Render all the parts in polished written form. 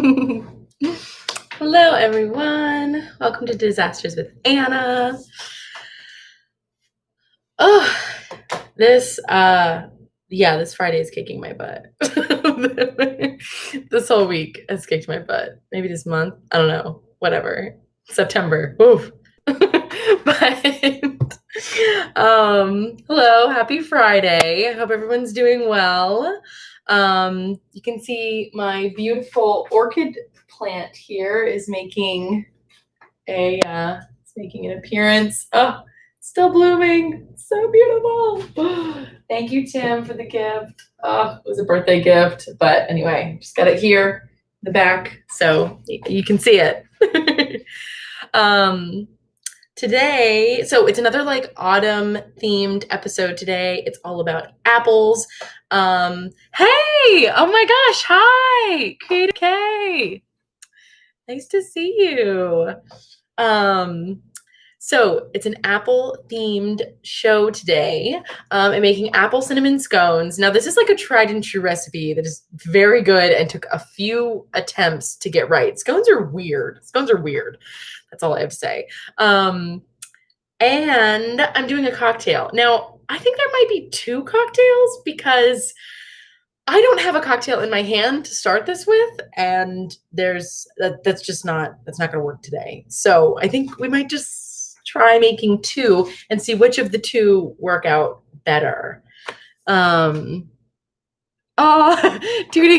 Hello, everyone. Welcome to Disasters with Anna. Oh, this Friday is kicking my butt. This whole week has kicked my butt. Maybe this month. I don't know. Whatever. September. Oof. But hello, happy Friday. I hope everyone's doing well. You can see my beautiful orchid plant here is making it's making an appearance. Oh, still blooming. So beautiful. Thank you, Tim, for the gift. Oh, it was a birthday gift. But anyway, just got it here in the back so you can see it. Today, so it's another like autumn themed episode today. It's all about apples. Hey, oh my gosh, hi, Creator K. Nice to see you. So it's an apple themed show today. I'm making apple cinnamon scones. Now this is like a tried and true recipe that is very good and took a few attempts to get right. Scones are weird. That's all I have to say. And I'm doing a cocktail. Now, I think there might be two cocktails because I don't have a cocktail in my hand to start this with, and that's not going to work today. So I think we might just try making two and see which of the two work out better. Tuning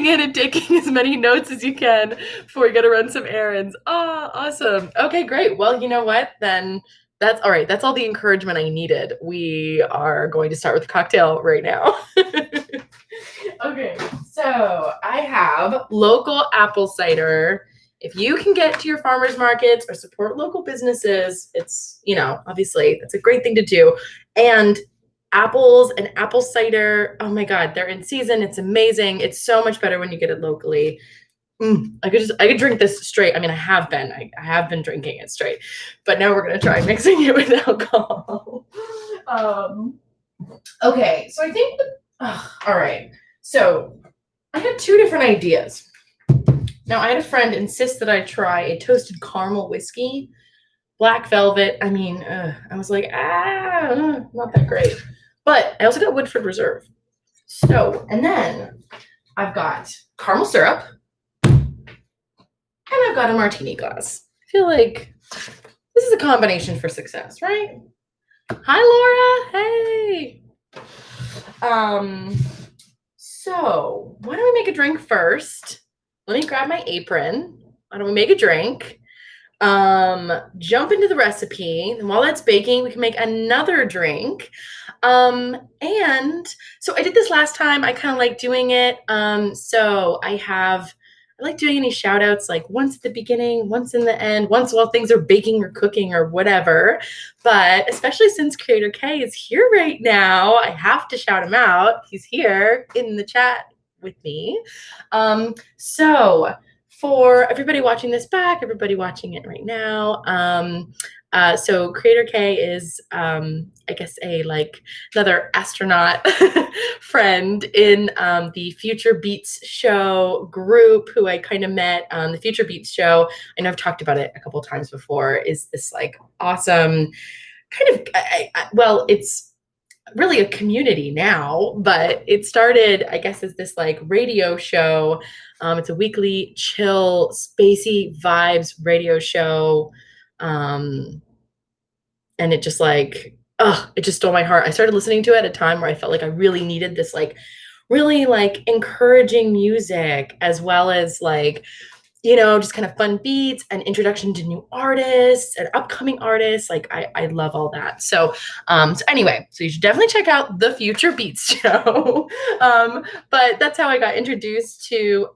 in and taking as many notes as you can before you got to run some errands. Oh, awesome. Okay, great. Well, you know what? Then that's all right. That's all the encouragement I needed. We are going to start with the cocktail right now. Okay, so I have local apple cider. If you can get to your farmers markets or support local businesses, it's, obviously that's a great thing to do. And apples and apple cider, oh my God, they're in season. It's amazing. It's so much better when you get it locally. I could drink this straight. I mean, I have been drinking it straight, but now we're going to try mixing it with alcohol. Okay, so I think, all right. So I had two different ideas. Now I had a friend insist that I try a toasted caramel whiskey, black velvet. I mean, I was like, not that great. But I also got Woodford Reserve. So, and then I've got caramel syrup and I've got a martini glass. I feel like this is a combination for success, right? Hi, Laura. Hey. So why don't we make a drink first? Let me grab my apron. Why don't we make a drink? Jump into the recipe. And while that's baking, we can make another drink. And so I did this last time. I kind of like doing it. So I like doing any shout outs, like once at the beginning, once in the end, once while things are baking or cooking or whatever. But especially since Creator K is here right now, I have to shout him out. He's here in the chat with me. So for everybody watching this back, everybody watching it right now, so Creator K is, I guess, another astronaut friend in the Future Beats show group who I kind of met. The Future Beats show, I know I've talked about it a couple times before, is this like awesome kind of, it's really a community now, but it started, I guess, as this like radio show. It's a weekly chill, spacey vibes radio show. And it just it just stole my heart. I started listening to it at a time where I felt like I really needed this like really like encouraging music, as well as like, just kind of fun beats and introduction to new artists and upcoming artists. Like I love all that. So anyway, so you should definitely check out the Future Beats show. But that's how I got introduced to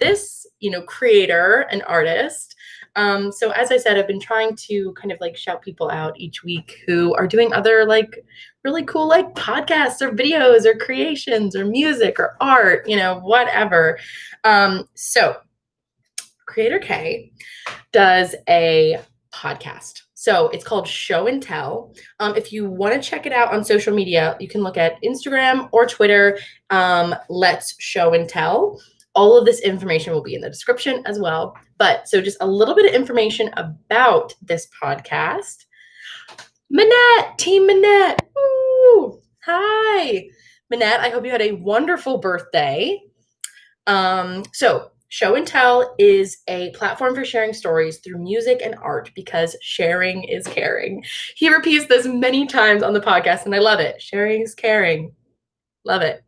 this, creator and artist. So as I said, I've been trying to kind of like shout people out each week who are doing other like really cool like podcasts or videos or creations or music or art, whatever. So Creator K does a podcast. So it's called Show and Tell. If you want to check it out on social media, you can look at Instagram or Twitter. Let's Show and Tell. All of this information will be in the description as well. But so just a little bit of information about this podcast. Manette, Team Manette. Woo! Hi, Manette. I hope you had a wonderful birthday. So Show and Tell is a platform for sharing stories through music and art because sharing is caring. He repeats this many times on the podcast, and I love it. Sharing is caring. Love it.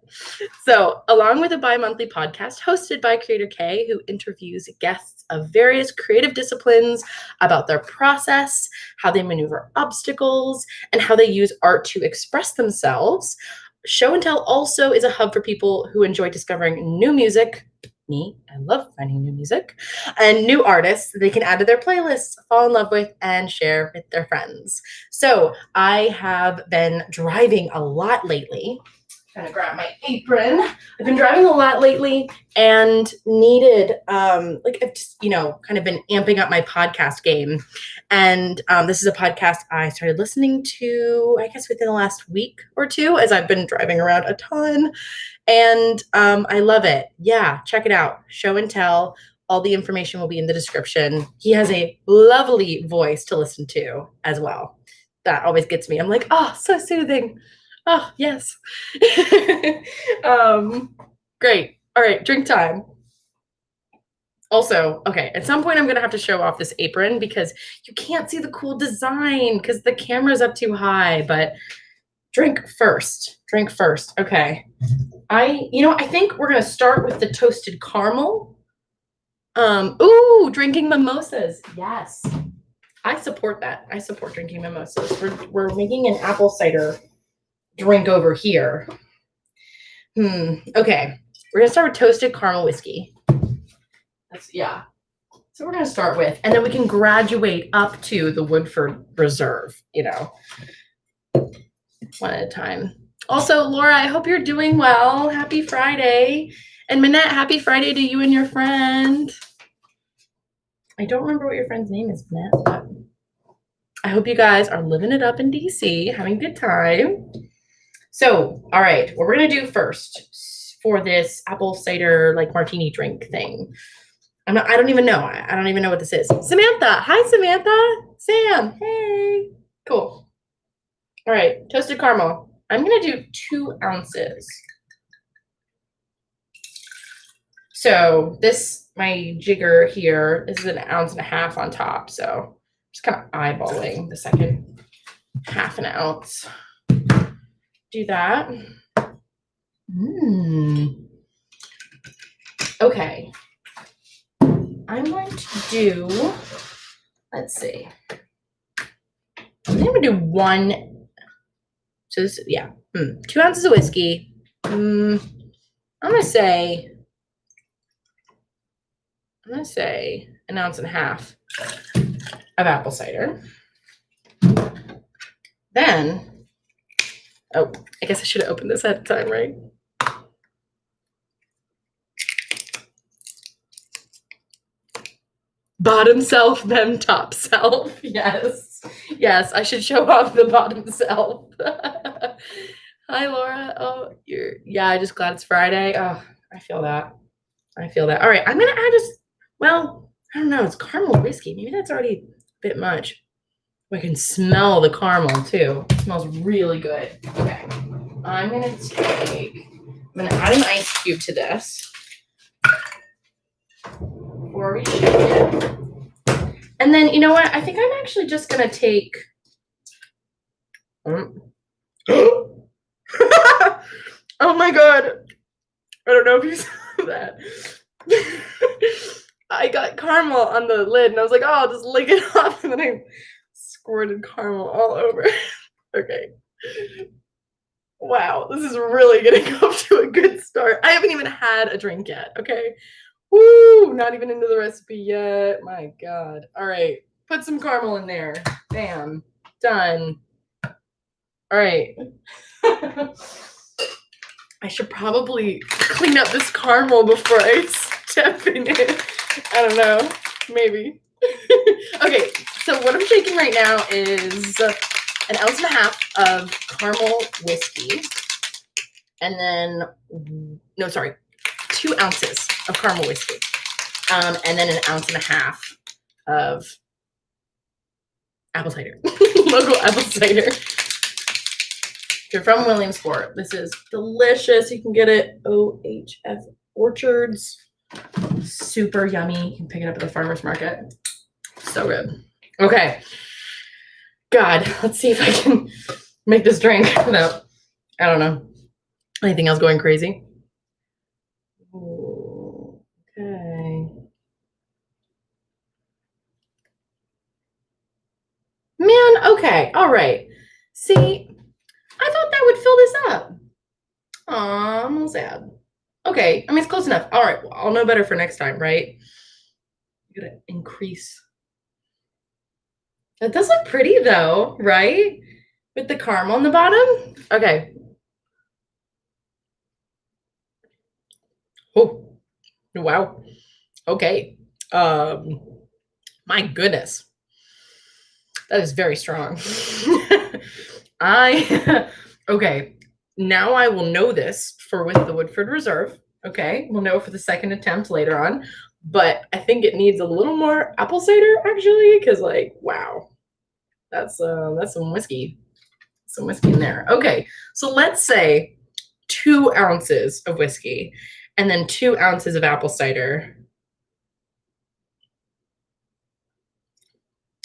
So, along with a bi-monthly podcast hosted by Creator K, who interviews guests of various creative disciplines about their process, how they maneuver obstacles, and how they use art to express themselves, Show and Tell also is a hub for people who enjoy discovering new music. Me, I love finding new music and new artists they can add to their playlists, fall in love with, and share with their friends. So I have been driving a lot lately. Trying to grab my apron. I've been driving a lot lately and needed, I've just, kind of been amping up my podcast game. And this is a podcast I started listening to, I guess, within the last week or two as I've been driving around a ton. And I love it. Yeah, check it out. Show and Tell. All the information will be in the description. He has a lovely voice to listen to as well. That always gets me. I'm like, oh, so soothing. Oh, yes. Great. All right, drink time. Also, okay, at some point I'm going to have to show off this apron because you can't see the cool design because the camera's up too high, but drink first. Drink first. Okay. I think we're going to start with the toasted caramel. Drinking mimosas. Yes. I support that. I support drinking mimosas. We're making an apple cider drink over here. Okay. We're going to start with toasted caramel whiskey. So we're going to start with, and then we can graduate up to the Woodford Reserve, one at a time. Also, Laura, I hope you're doing well. Happy Friday. And Manette, happy Friday to you and your friend. I don't remember what your friend's name is, Manette, but I hope you guys are living it up in DC, having a good time. So, all right, what we're going to do first for this apple cider martini drink thing. I don't even know. I don't even know what this is. Samantha. Hi, Samantha. Sam. Hey. Cool. All right, toasted caramel. I'm going to do 2 ounces. So my jigger here, this is 1.5 ounces on top. So just kind of eyeballing the second 1/2 ounce. Do that. Okay. I'm going to do, let's see. I'm going to do 1. So this, 2 ounces of whiskey. I'm going to say 1.5 ounces of apple cider. Then, I guess I should have opened this at a time, right? Bottom self, then top self. Yes. Yes, I should show off the bottom self. Hi, Laura. Oh, I'm just glad it's Friday. Oh, I feel that. All right, I'm going to add I don't know. It's caramel whiskey. Maybe that's already a bit much. I can smell the caramel, too. It smells really good. Okay. I'm going to add an ice cube to this. Before we shake it. And then, you know what? I think I'm actually just going to take... Oh my God. I don't know if you saw that. I got caramel on the lid and I was like, I'll just lick it off. And then I squirted caramel all over. Okay. Wow. This is really going to go up to a good start. I haven't even had a drink yet. Okay. Woo! Not even into the recipe yet. My God. All right. Put some caramel in there. Bam. Done. All right. I should probably clean up this caramel before I step in it. I don't know. Maybe. Okay. So what I'm shaking right now is 1.5 ounces of caramel whiskey. And then, 2 2 ounces of caramel whiskey. And then 1.5 ounces of apple cider. Local apple cider. If you're from Williamsport, this is delicious. You can get it OHF Orchards. Super yummy. You can pick it up at the farmer's market. So good. Okay. God, let's see if I can make this drink without, I don't know, anything else going crazy. Ooh, okay. Man, okay. All right. See, I thought that would fill this up. Aw, I'm a little sad. Okay, I mean, it's close enough. All right, well, I'll know better for next time, right? You gotta increase. That does look pretty though, right? With the caramel on the bottom. Okay. Oh, wow. Okay. My goodness. That is very strong. Okay. Now I will know this for with the Woodford Reserve. Okay. We'll know for the second attempt later on. But I think it needs a little more apple cider actually, because like, wow. That's some whiskey. Some whiskey in there. Okay. So let's say 2 ounces of whiskey and then 2 ounces of apple cider.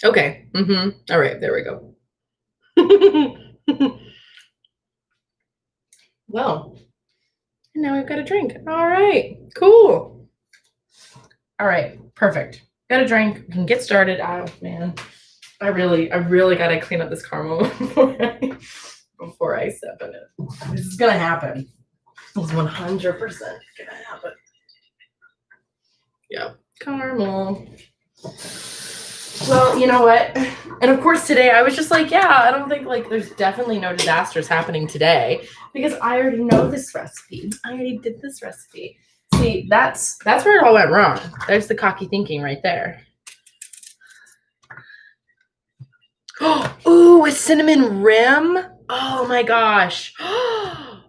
Okay. All right. There we go. Well, and now we've got a drink. All right. Cool. All right. Perfect. Got a drink. We can get started. Oh, man. I really got to clean up this caramel before I step in it. This is going to happen. This is 100% going to happen. Yeah. Caramel. Well, you know what? And of course today I was just like, yeah, I don't think like there's definitely no disasters happening today because I already know this recipe. I already did this recipe. See, that's where it all went wrong. There's the cocky thinking right there. Oh, a cinnamon rim. Oh my gosh. Oh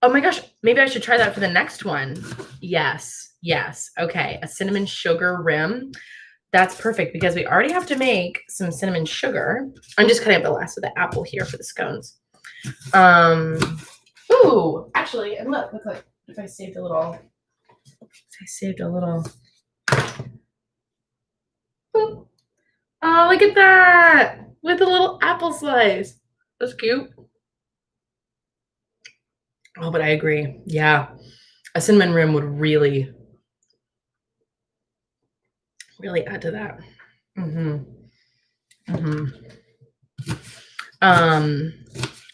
my gosh. Maybe I should try that for the next one. Yes. Yes. Okay. A cinnamon sugar rim. That's perfect because we already have to make some cinnamon sugar. I'm just cutting up the last of the apple here for the scones. Ooh, actually, and look if I saved a little. Boop. Oh, look at that. With a little apple slice. That's cute. Oh, but I agree. Yeah. A cinnamon rim would really add to that.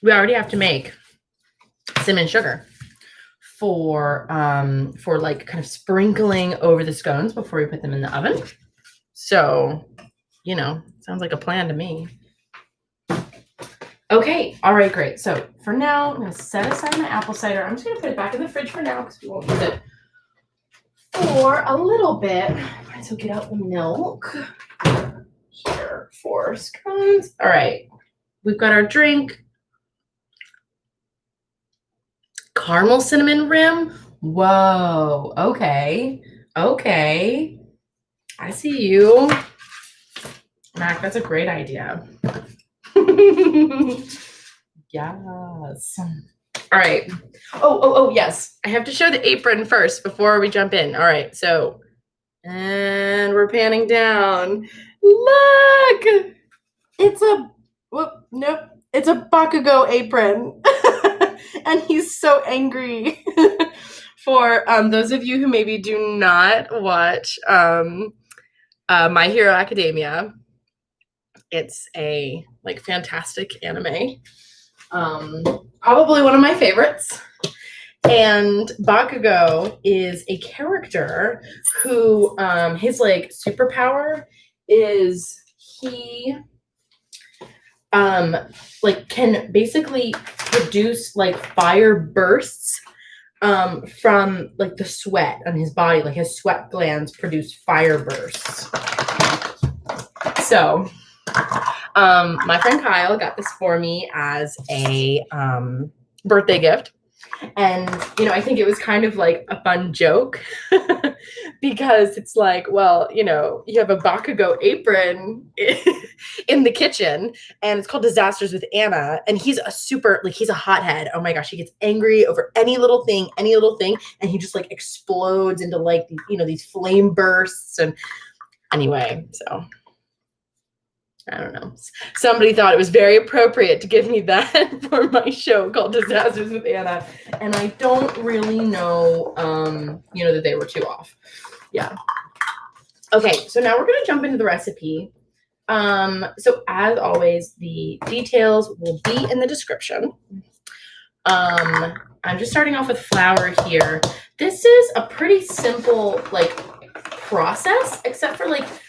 We already have to make cinnamon sugar for like kind of sprinkling over the scones before we put them in the oven. So, you know, sounds like a plan to me. Okay, all right, great. So for now, I'm gonna set aside my apple cider. I'm just gonna put it back in the fridge for now because we won't use it for a little bit. Might as well get out the milk here for scones. All right, we've got our drink. Caramel cinnamon rim. Whoa, okay. Okay. I see you. Mac, that's a great idea. Yes. All right. Oh, yes. I have to show the apron first before we jump in. All right. So, and we're panning down. Look, it's a, nope. It's a Bakugo apron. And he's so angry. For those of you who maybe do not watch My Hero Academia, it's a like fantastic anime. Probably one of my favorites. And Bakugo is a character who his like superpower is he like can basically produce like fire bursts from like the sweat on his body. Like his sweat glands produce fire bursts. So my friend Kyle got this for me as a birthday gift. And, I think it was kind of like a fun joke because it's like, well, you have a Bakugo apron in the kitchen and it's called Disasters with Anna. And he's he's a hothead. Oh my gosh, he gets angry over any little thing. And he just like explodes into like, these flame bursts. And anyway, so I don't know. Somebody thought it was very appropriate to give me that for my show called Disasters with Anna. And I don't really know, that they were too off. Yeah. Okay, so now we're going to jump into the recipe. So as always, the details will be in the description. I'm just starting off with flour here. This is a pretty simple, process, except for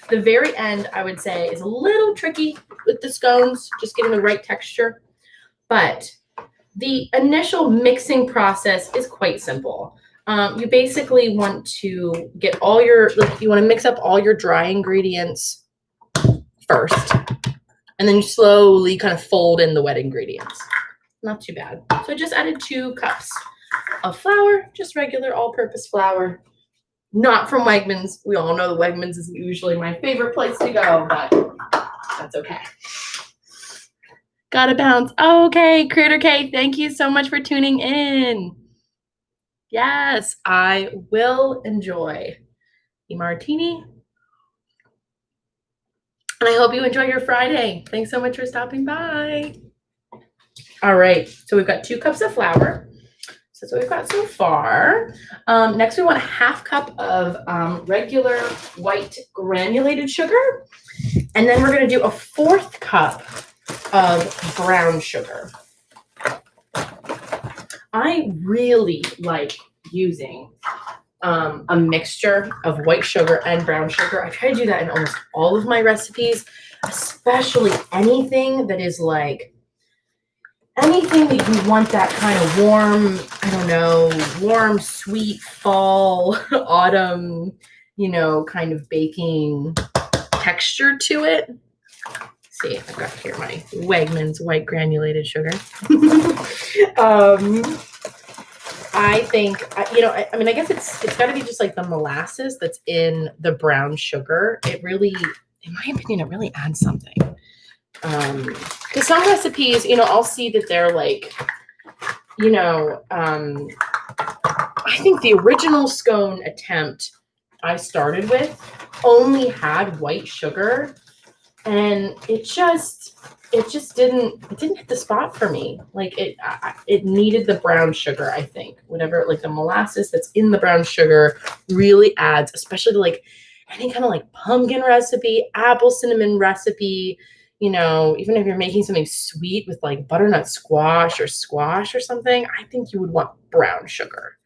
the very end, I would say, is a little tricky with the scones, just getting the right texture. But the initial mixing process is quite simple. You basically want to get all your, you want to mix up all your dry ingredients first, and then you slowly kind of fold in the wet ingredients. Not too bad. So I just added 2 cups of flour, just regular all-purpose flour. Not from Wegmans. We all know the Wegmans is usually my favorite place to go, but that's okay. Gotta bounce. Okay, Critter K, thank you so much for tuning in. Yes, I will enjoy the martini. And I hope you enjoy your Friday. Thanks so much for stopping by. All right, so we've got 2 cups of flour. So that's what we've got so far. Next, we want a 1/2 cup of regular white granulated sugar. And then we're going to do a 1/4 cup of brown sugar. I really like using a mixture of white sugar and brown sugar. I try to do that in almost all of my recipes, especially anything that is anything that you want that kind of warm, I don't know, warm, sweet fall, autumn, kind of baking texture to it. Let's see, I've got here my Wegmans white granulated sugar. I think, I mean, I guess it's got to be just like the molasses that's in the brown sugar. It really, in my opinion, it really adds something. Because some recipes, I'll see that they're I think the original scone attempt I started with only had white sugar, and it just didn't hit the spot for me. It needed the brown sugar, I think. Whatever, the molasses that's in the brown sugar really adds, especially to any kind of pumpkin recipe, apple cinnamon recipe. Even if you're making something sweet with butternut squash or something, I think you would want brown sugar.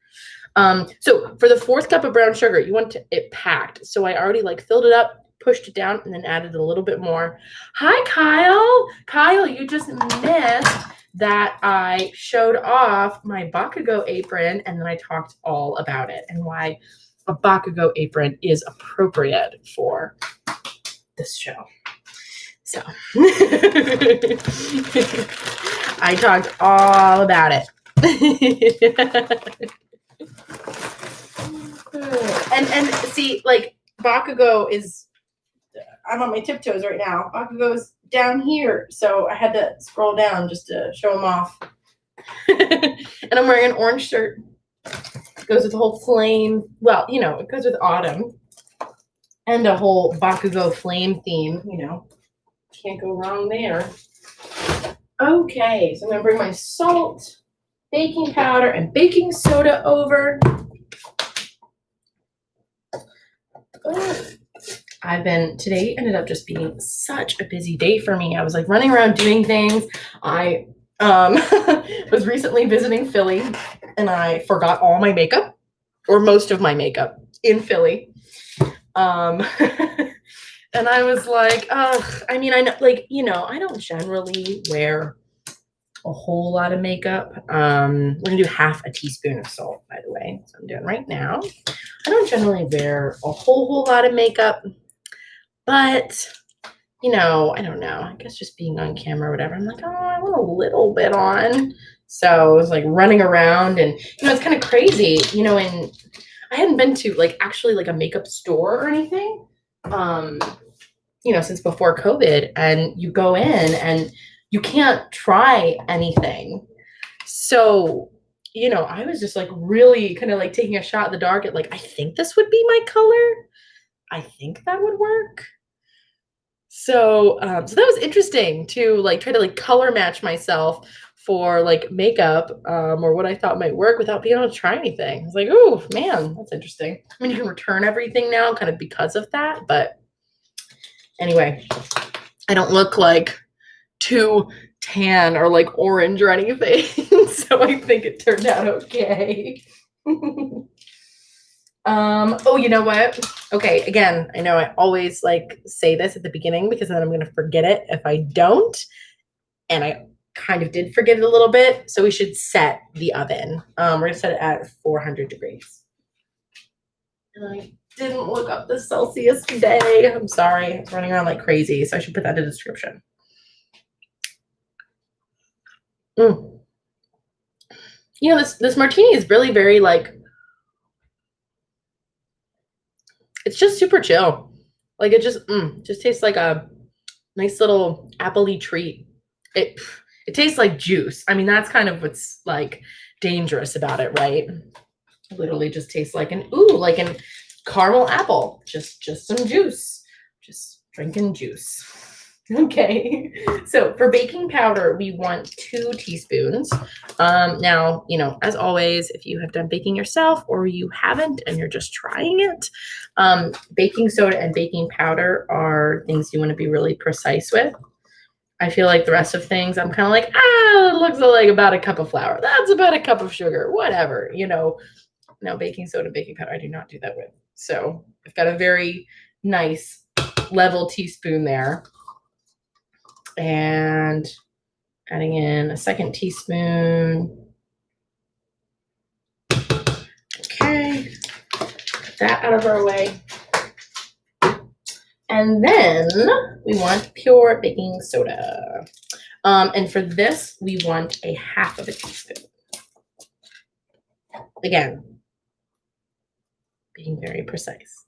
So for the 4th cup of brown sugar, you want it packed. So I already filled it up, pushed it down, and then added a little bit more. Hi, Kyle. Kyle, you just missed that I showed off my Bakugo apron, and then I talked all about it and why a Bakugo apron is appropriate for this show. So I talked all about it. and see, Bakugo is, I'm on my tiptoes right now. Bakugo's down here, so I had to scroll down just to show him off. And I'm wearing an orange shirt. It goes with the whole flame. Well, it goes with autumn and a whole Bakugo flame theme, Can't go wrong there. Okay, so I'm going to bring my salt, baking powder, and baking soda over. Today ended up just being such a busy day for me. I was running around doing things. I was recently visiting Philly, and I forgot all my makeup, or most of my makeup, in Philly. And I was like, I mean, I know, I don't generally wear a whole lot of makeup. We're going to do 1/2 teaspoon of salt, by the way. So I'm doing right now. I don't generally wear a whole lot of makeup, but, I don't know. I guess just being on camera or whatever, I'm like, oh, I want a little bit on. So I was like running around, and it's kind of crazy, and I hadn't been to like actually like a makeup store or anything, since before COVID, and you go in and you can't try anything. So, I was just like really kind of like taking a shot in the dark at like, I think this would be my color. I think that would work. So, so that was interesting to like try to like color match myself for like makeup, or what I thought might work without being able to try anything. I was like, oh man, that's interesting. I mean, you can return everything now kind of because of that, but anyway, I don't look like too tan or like orange or anything. So I think it turned out okay. Oh, you know what? Okay, again, I know I always like say this at the beginning because then I'm gonna forget it if I don't. And I kind of did forget it a little bit. So we should set the oven. We're gonna set it at 400 degrees. And I didn't look up the Celsius today. I'm sorry. It's running around like crazy. So I should put that in the description. This martini is really very like, it's just super chill. Like it just tastes like a nice little appley treat. It tastes like juice. I mean, that's kind of what's like dangerous about it, right? It literally just tastes like like an caramel apple. Just some juice. Just drinking juice. Okay, so for baking powder, we want 2 teaspoons. Now, as always, if you have done baking yourself or you haven't and you're just trying it, baking soda and baking powder are things you want to be really precise with. I feel like the rest of things, I'm kind of like, it looks like about a cup of flour. That's about a cup of sugar, whatever, Now, baking soda and baking powder, I do not do that with. So I've got a very nice level teaspoon there. And adding in a 2nd teaspoon. Okay, put that out of our way. And then we want pure baking soda. And for this, we want a 1/2 teaspoon. Again, being very precise.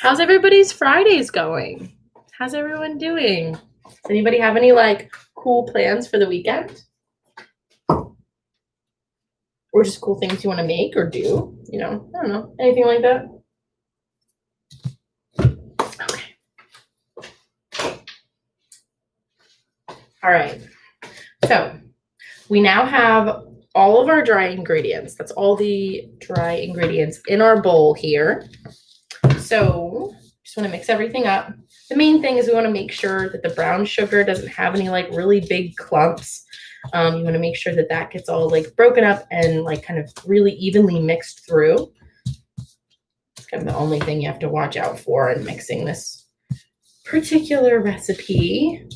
How's everybody's Fridays going? How's everyone doing? Does anybody have any like cool plans for the weekend? Or just cool things you want to make or do? I don't know. Anything like that? Okay. All right. So we now have all of our dry ingredients. That's all the dry ingredients in our bowl here. So just want to mix everything up. The main thing is we want to make sure that the brown sugar doesn't have any like really big clumps. You want to make sure that that gets all like broken up and like kind of really evenly mixed through. It's kind of the only thing you have to watch out for in mixing this particular recipe.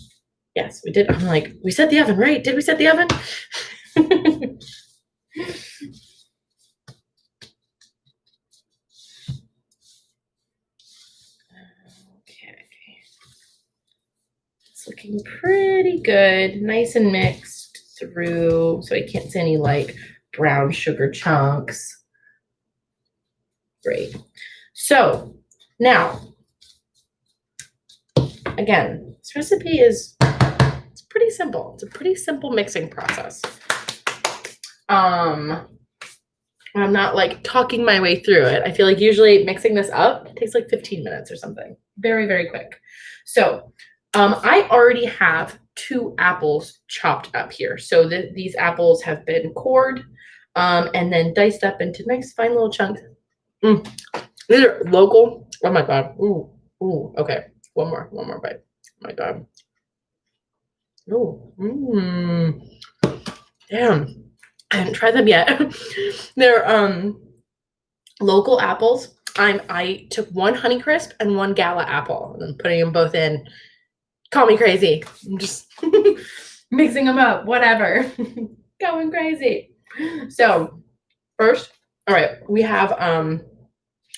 Yes, we did. I'm like, we set the oven, right? Did we set the oven? Looking pretty good, nice and mixed through, so I can't see any like brown sugar chunks. Great. So now, again, this recipe it's pretty simple. It's a pretty simple mixing process. I'm not like talking my way through it. I feel like usually mixing this up takes like 15 minutes or something. Very, very quick. So I already have 2 apples chopped up here. So these apples have been cored and then diced up into nice fine little chunks. These are local. Oh my God. Ooh. Okay. One more bite. Oh my God. Ooh. Damn. I haven't tried them yet. They're local apples. I took 1 Honeycrisp and 1 Gala apple and I'm putting them both in. Call me crazy. I'm just mixing them up, whatever. Going crazy. So first, all right, we have a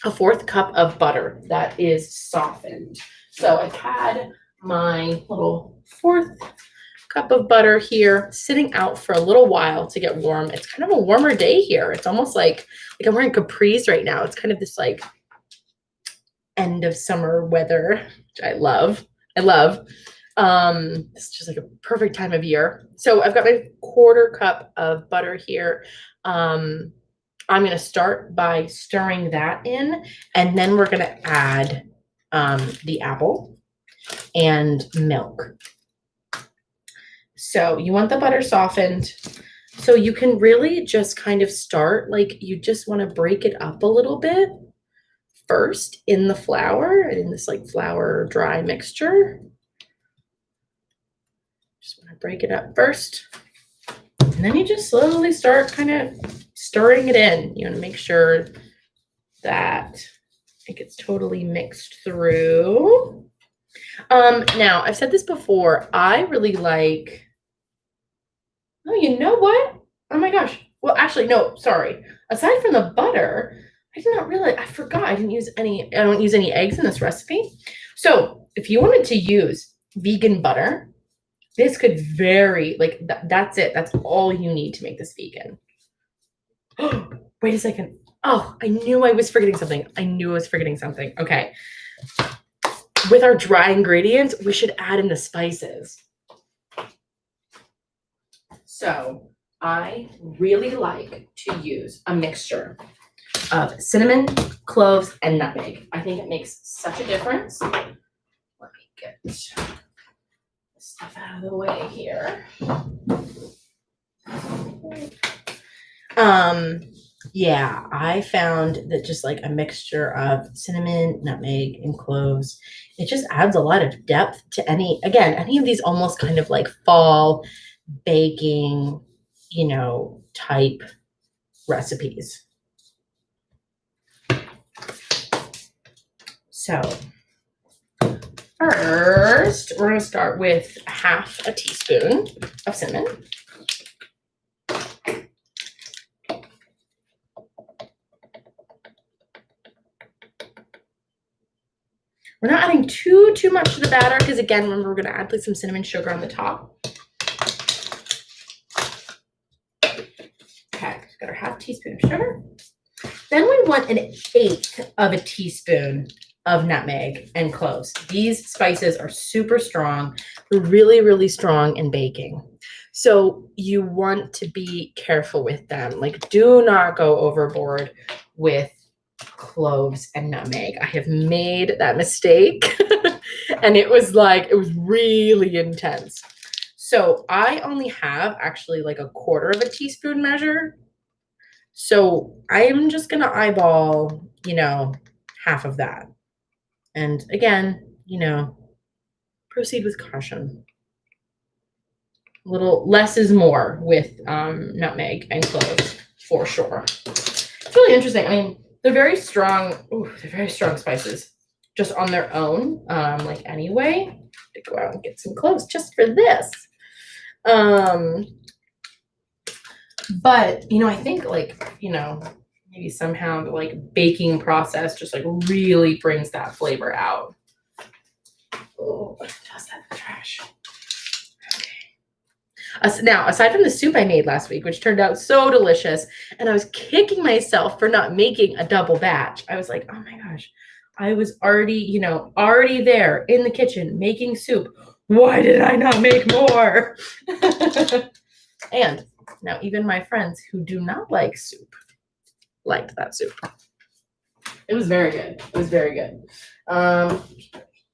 1/4 cup of butter that is softened. So I've had my little 4th cup of butter here, sitting out for a little while to get warm. It's kind of a warmer day here. It's almost like I'm wearing capris right now. It's kind of this like end of summer weather, which I love. It's just like a perfect time of year. So I've got my 1/4 cup of butter here. I'm going to start by stirring that in, and then we're going to add the apple and milk. So you want the butter softened. So you can really just kind of start, like you just want to break it up a little bit first in the flour, in this like flour dry mixture. Just want to break it up first. And then you just slowly start kind of stirring it in. You want to make sure that it gets totally mixed through. Now, I've said this before. I really like, oh, you know what? Oh my gosh. Well, actually, no, sorry. Aside from the butter, I did not realize, I forgot I don't use any eggs in this recipe. So if you wanted to use vegan butter, this could vary, like that's it. That's all you need to make this vegan. Oh, wait a second. Oh, I knew I was forgetting something. Okay. With our dry ingredients, we should add in the spices. So I really like to use a mixture of cinnamon, cloves, and nutmeg. I think it makes such a difference. Let me get this stuff out of the way here. Yeah, I found that just like a mixture of cinnamon, nutmeg, and cloves, it just adds a lot of depth to any of these almost kind of like fall baking, type recipes. So first, we're going to start with 1/2 teaspoon of cinnamon. We're not adding too much to the batter because, again, remember, we're going to add like some cinnamon sugar on the top. Okay, so got our 1/2 teaspoon of sugar. Then we want 1/8 teaspoon of nutmeg and cloves. These spices are super strong. They're really, really strong in baking. So you want to be careful with them. Like, do not go overboard with cloves and nutmeg. I have made that mistake and it was really intense. So I only have actually like 1/4 teaspoon measure. So I'm just going to eyeball, 1/2 of that. And again, proceed with caution. A little less is more with nutmeg and cloves for sure. It's really interesting. I mean, they're very strong. Ooh, they're very strong spices just on their own. Like anyway, to go out and get some cloves just for this. But I think maybe somehow the like baking process just like really brings that flavor out. Oh, toss that in the trash. Okay. Now, aside from the soup I made last week, which turned out so delicious, and I was kicking myself for not making a double batch. I was like, oh my gosh, I was already there in the kitchen making soup. Why did I not make more? And now even my friends who do not like soup liked that soup. It was very good.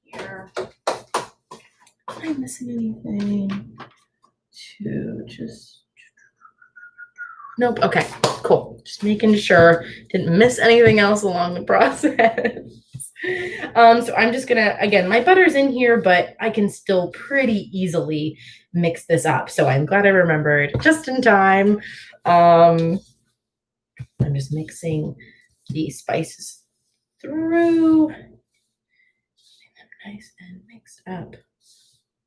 Here. Am I missing anything? Nope. Okay, cool. Just making sure didn't miss anything else along the process. So I'm just gonna, again, my butter's in here, but I can still pretty easily mix this up. So I'm glad I remembered just in time. I'm just mixing the spices through. Nice and mixed up.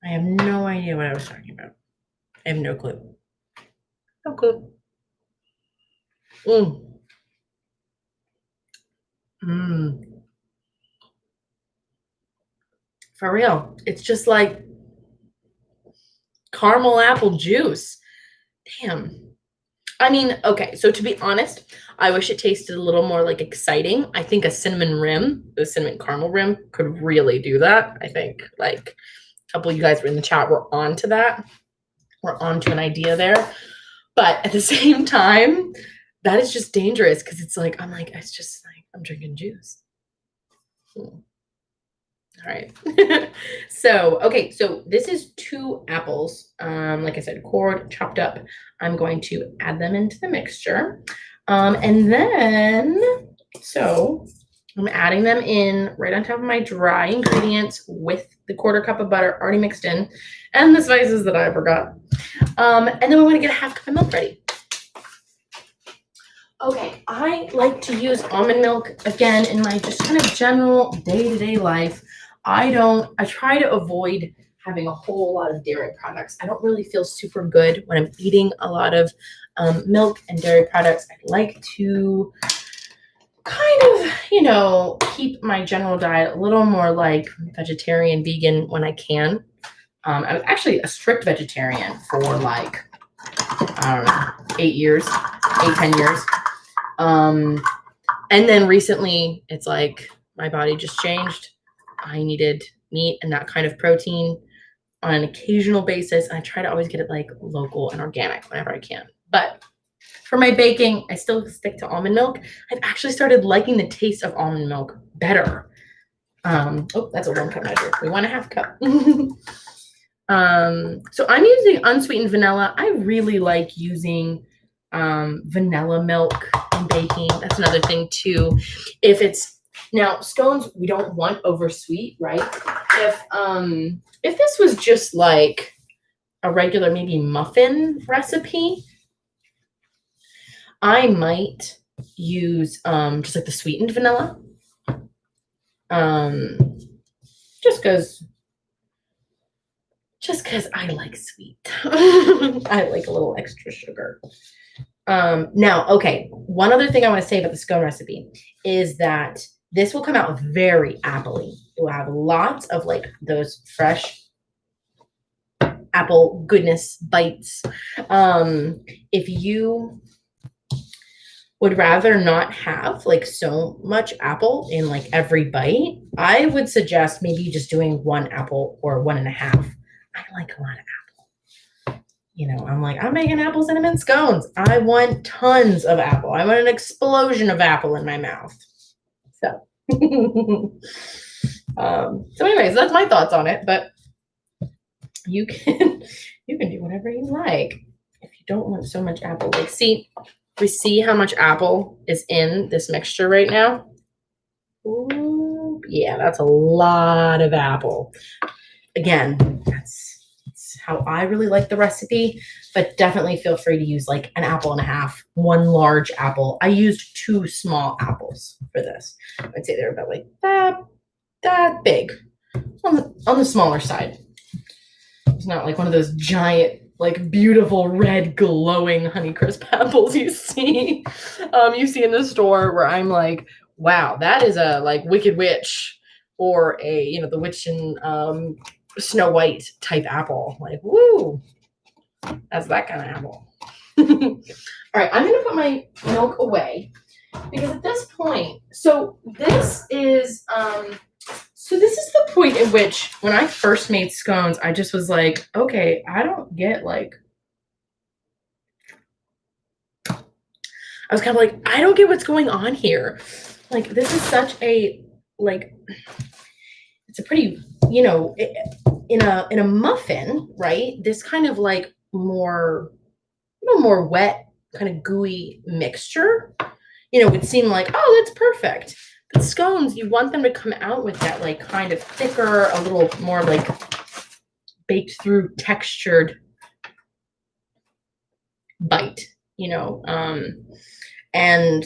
I have no idea what I was talking about. I have no clue. No clue. For real. It's just like caramel apple juice. Damn. I mean, okay, so to be honest, I wish it tasted a little more like exciting. I think a cinnamon rim, the cinnamon caramel rim, could really do that. I think like a couple of you guys were in the chat were on to that. We're on to an idea there. But at the same time, that is just dangerous because it's like, I'm like, it's just like I'm drinking juice. All right. So, okay, so this is 2 apples. Like I said, cored, chopped up. I'm going to add them into the mixture. And then, so I'm adding them in right on top of my dry ingredients with the 1/4 cup of butter already mixed in and the spices that I forgot. And then we want to get a 1/2 cup of milk ready. Okay, I like to use almond milk again in my just kind of general day-to-day life. I try to avoid having a whole lot of dairy products. I don't really feel super good when I'm eating a lot of milk and dairy products. I like to kind of, keep my general diet a little more like vegetarian, vegan when I can. I was actually a strict vegetarian for like, I don't know, 10 years. And then recently it's like my body just changed. I needed meat and that kind of protein on an occasional basis. And I try to always get it like local and organic whenever I can. But for my baking, I still stick to almond milk. I've actually started liking the taste of almond milk better. Oh, that's a 1 cup measure. We want a 1/2 cup. So I'm using unsweetened vanilla. I really like using vanilla milk in baking. That's another thing too. Now scones, we don't want over sweet, right? If this was just like a regular maybe muffin recipe, I might use just like the sweetened vanilla. Just because I like sweet. I like a little extra sugar. Now, okay, one other thing I want to say about the scone recipe is that this will come out very appley. It will have lots of like those fresh apple goodness bites. If you would rather not have like so much apple in like every bite, I would suggest maybe just doing 1 apple or 1.5. I like a lot of apple. I'm like, I'm making apple cinnamon scones. I want tons of apple. I want an explosion of apple in my mouth. So, so anyways, that's my thoughts on it. But you can do whatever you like if you don't want so much apple. Like, we see how much apple is in this mixture right now. Ooh, yeah, that's a lot of apple. Again, that's how I really like the recipe, but definitely feel free to use like 1.5 apples, 1 large apple. I used 2 small apples for this. I'd say they're about like that big, on the smaller side. It's not like one of those giant, like beautiful red glowing Honeycrisp apples you see in the store where I'm like, wow, that is a like Wicked Witch or a the witch in Snow White type apple. Like, woo, that's that kind of apple. All right, I'm gonna put my milk away because at this point, so this is the point at which when I first made scones, I just was like, okay, I don't get like, I was kind of like, I don't get what's going on here. Like, this is such a, like, it's a pretty, in a muffin, right? This kind of like more wet, kind of gooey mixture, would seem like, oh, that's perfect. But scones, you want them to come out with that like kind of thicker, a little more like baked through textured bite, and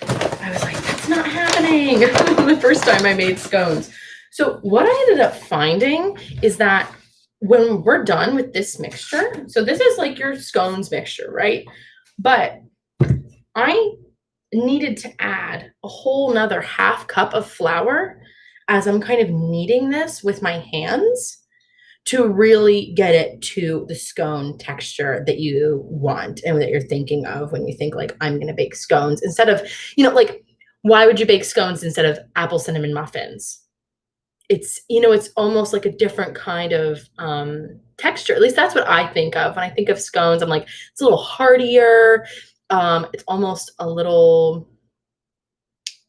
I was like, that's not happening the first time I made scones. So what I ended up finding is that when we're done with this mixture, so this is like your scones mixture, right? But I needed to add a whole nother 1/2 cup of flour. as I'm kind of kneading this with my hands to really get it to the scone texture that you want and that you're thinking of when you think like, I'm going to bake scones instead of, like, why would you bake scones instead of apple cinnamon muffins? It's, it's almost like a different kind of texture. At least that's what I think of when I think of scones. I'm like, it's a little heartier. It's almost a little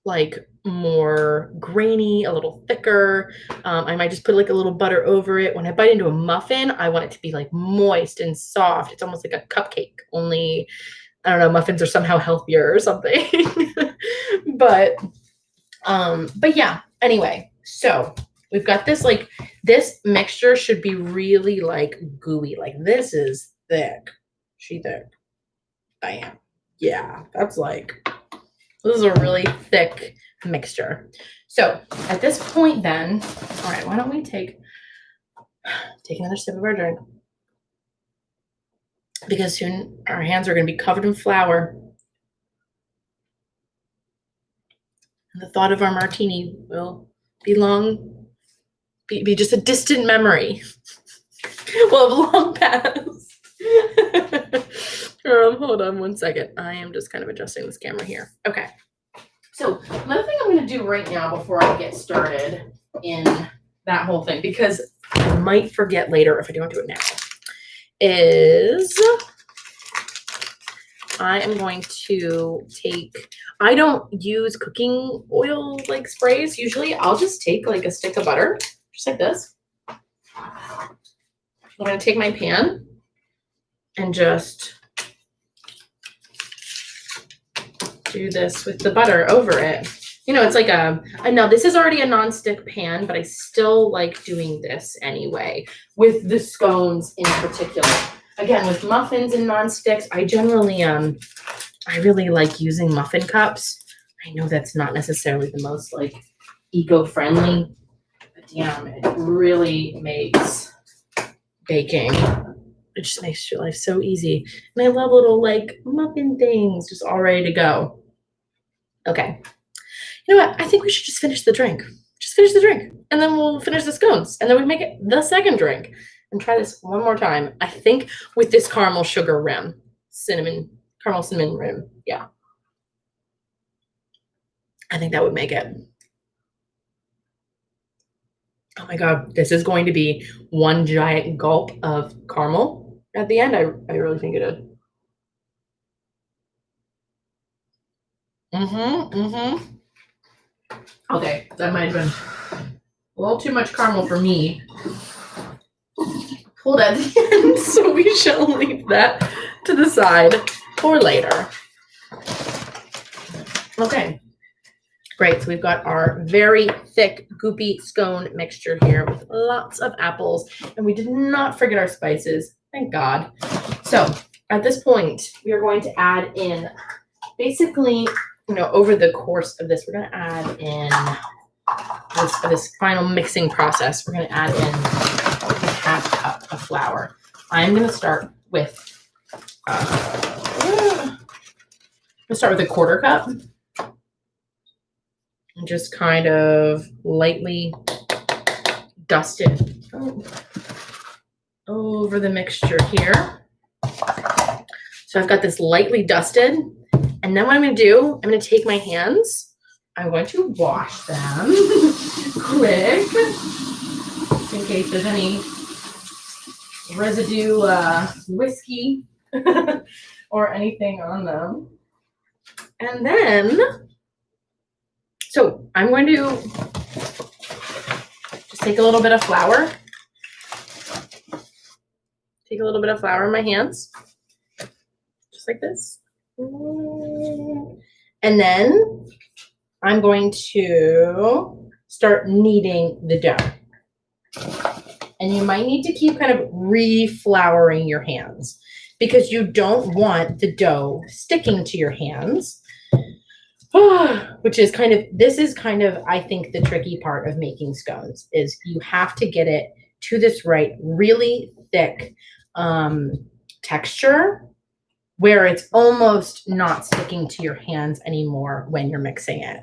like more grainy, a little thicker. I might just put like a little butter over it. When I bite into a muffin, I want it to be like moist and soft. It's almost like a cupcake, only I don't know, muffins are somehow healthier or something. but yeah, anyway, so we've got this, like, this mixture should be really like gooey. Like this is thick. She thick. Bam. Yeah, that's like, this is a really thick mixture. So at this point then, all right, why don't we take another sip of our drink? Because soon our hands are going to be covered in flour. And the thought of our martini will be just a distant memory. Will have long passed. Hold on one second. I am just kind of adjusting this camera here. Okay. So another thing I'm going to do right now before I get started in that whole thing, because I might forget later if I don't do it now, is I am going to I don't use cooking oil like sprays usually. I'll just take like a stick of butter, just like this. I'm going to take my pan and just do this with the butter over it. It's like I know this is already a non-stick pan, but I still like doing this anyway with the scones in particular. Again, with muffins and non-sticks, I generally, I really like using muffin cups. I know that's not necessarily the most like eco-friendly, but damn, it really makes baking. It just makes your life so easy. And I love little like muffin things just all ready to go. Okay. You know what? I think we should just finish the drink. Just finish the drink. And then we'll finish the scones. And then we make it the second drink. And try this one more time. I think with this caramel sugar rim. Caramel cinnamon rim. Yeah. I think that would make it. Oh my God. This is going to be one giant gulp of caramel at the end. I really think it is. Okay, that might have been a little too much caramel for me. Pulled at the end, so we shall leave that to the side for later. Okay, great. So we've got our very thick, goopy scone mixture here with lots of apples, and we did not forget our spices. Thank God. So at this point, we are going to add in basically, over the course of this, we're going to add in this final mixing process. We're going to add in a half cup of flour. I'm going to start with a quarter cup and just kind of lightly dust it over the mixture here. So I've got this lightly dusted. And then what I'm going to do, I'm going to take my hands. I'm going to wash them quick in case there's any residue whiskey or anything on them. And then, so I'm going to just take a little bit of flour. Take a little bit of flour in my hands, just like this. And then I'm going to start kneading the dough. And you might need to keep kind of reflouring your hands because you don't want the dough sticking to your hands, which is this is kind of, I think, the tricky part of making scones is you have to get it to this really thick texture where it's almost not sticking to your hands anymore when you're mixing it.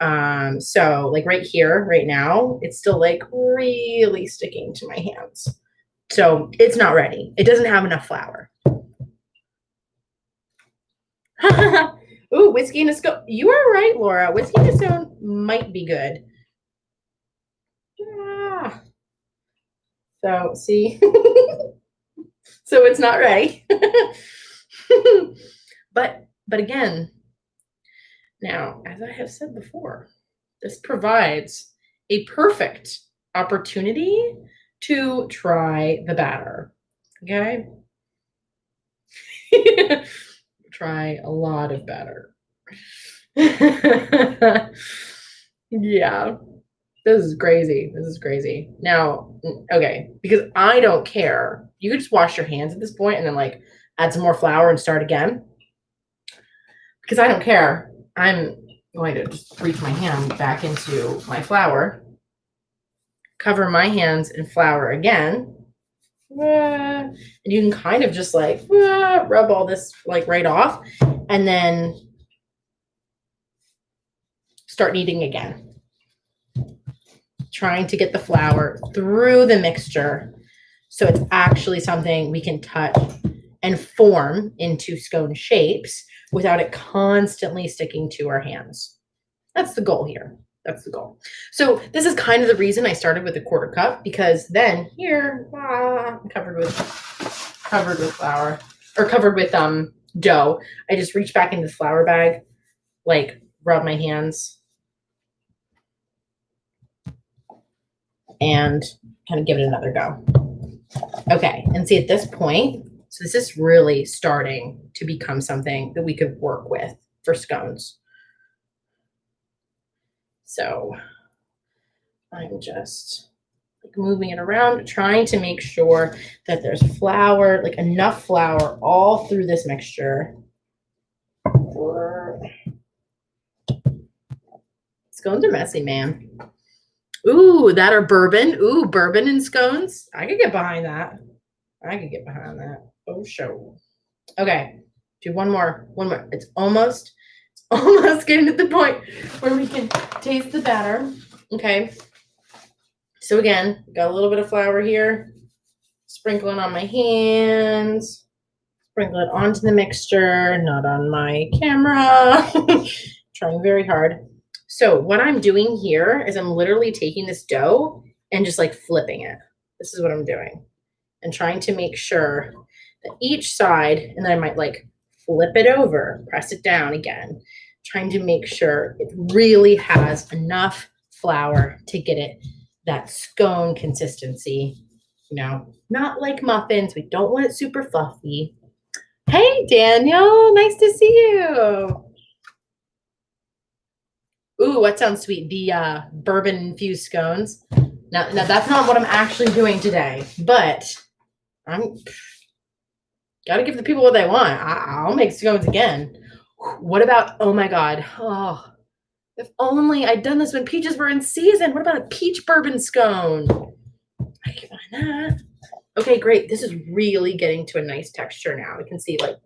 So like right here, right now, it's still like really sticking to my hands. So it's not ready. It doesn't have enough flour. Ooh, whiskey and a scone. You are right, Laura. Whiskey and a scone might be good. Yeah. So see, so it's not ready. but again, now, as I have said before, this provides a perfect opportunity to try the batter. Okay? Try a lot of batter. Yeah. This is crazy. This is crazy. Now, okay, because I don't care. You could just wash your hands at this point and then like add some more flour and start again. Because I don't care. I'm going to just reach my hand back into my flour, cover my hands in flour again. And you can kind of just like rub all this like right off and then start kneading again. Trying to get the flour through the mixture so it's actually something we can touch and form into scone shapes without it constantly sticking to our hands. That's the goal here. That's the goal. So this is kind of the reason I started with a quarter cup, because then here, I'm covered with flour, or covered with dough. I just reach back into the flour bag, like rub my hands and kind of give it another go. Okay, and see at this point, so this is really starting to become something that we could work with for scones. So I'm just like moving it around, trying to make sure that there's flour, like enough flour all through this mixture. Scones are messy, man. Ooh, that are bourbon. Ooh, bourbon and scones. I could get behind that. I could get behind that. Oh, sure. Okay, do one more. One more. It's almost getting to the point where we can taste the batter. Okay. So again, got a little bit of flour here. Sprinkle it on my hands. Sprinkle it onto the mixture, not on my camera. Trying very hard. So what I'm doing here is I'm literally taking this dough and just like flipping it. This is what I'm doing. And trying to make sure that each side, and then I might like flip it over, press it down again, trying to make sure it really has enough flour to get it that scone consistency, you know, not like muffins. We don't want it super fluffy. Hey, Daniel, nice to see you. Ooh, what sounds sweet? The bourbon infused scones. Now that's not what I'm actually doing today, but I'm gotta give the people what they want. I'll make scones again. What about, oh my God. Oh, if only I'd done this when peaches were in season. What about a peach bourbon scone? I can find that. Okay, great. This is really getting to a nice texture now. We can see like,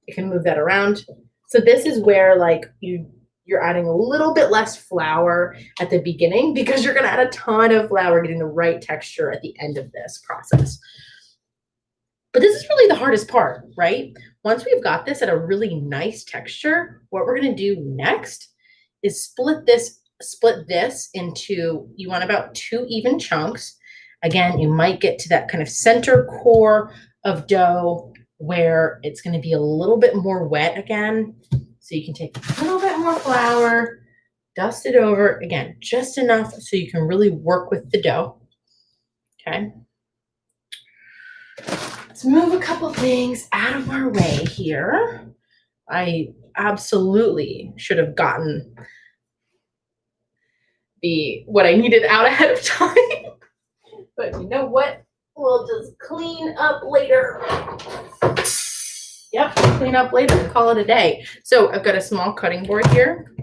you can move that around. So this is where like you're adding a little bit less flour at the beginning because you're gonna add a ton of flour, getting the right texture at the end of this process. But this is really the hardest part, right? Once we've got this at a really nice texture, what we're gonna do next is split this into, you want about 2 even chunks. Again, you might get to that kind of center core of dough where it's going to be a little bit more wet again. So you can take a little bit more flour, dust it over, again, just enough so you can really work with the dough. Okay. Let's move a couple things out of our way here. I absolutely should have gotten what I needed out ahead of time. But you know what? We'll just clean up later. Yep, clean up later, call it a day. So I've got a small cutting board here.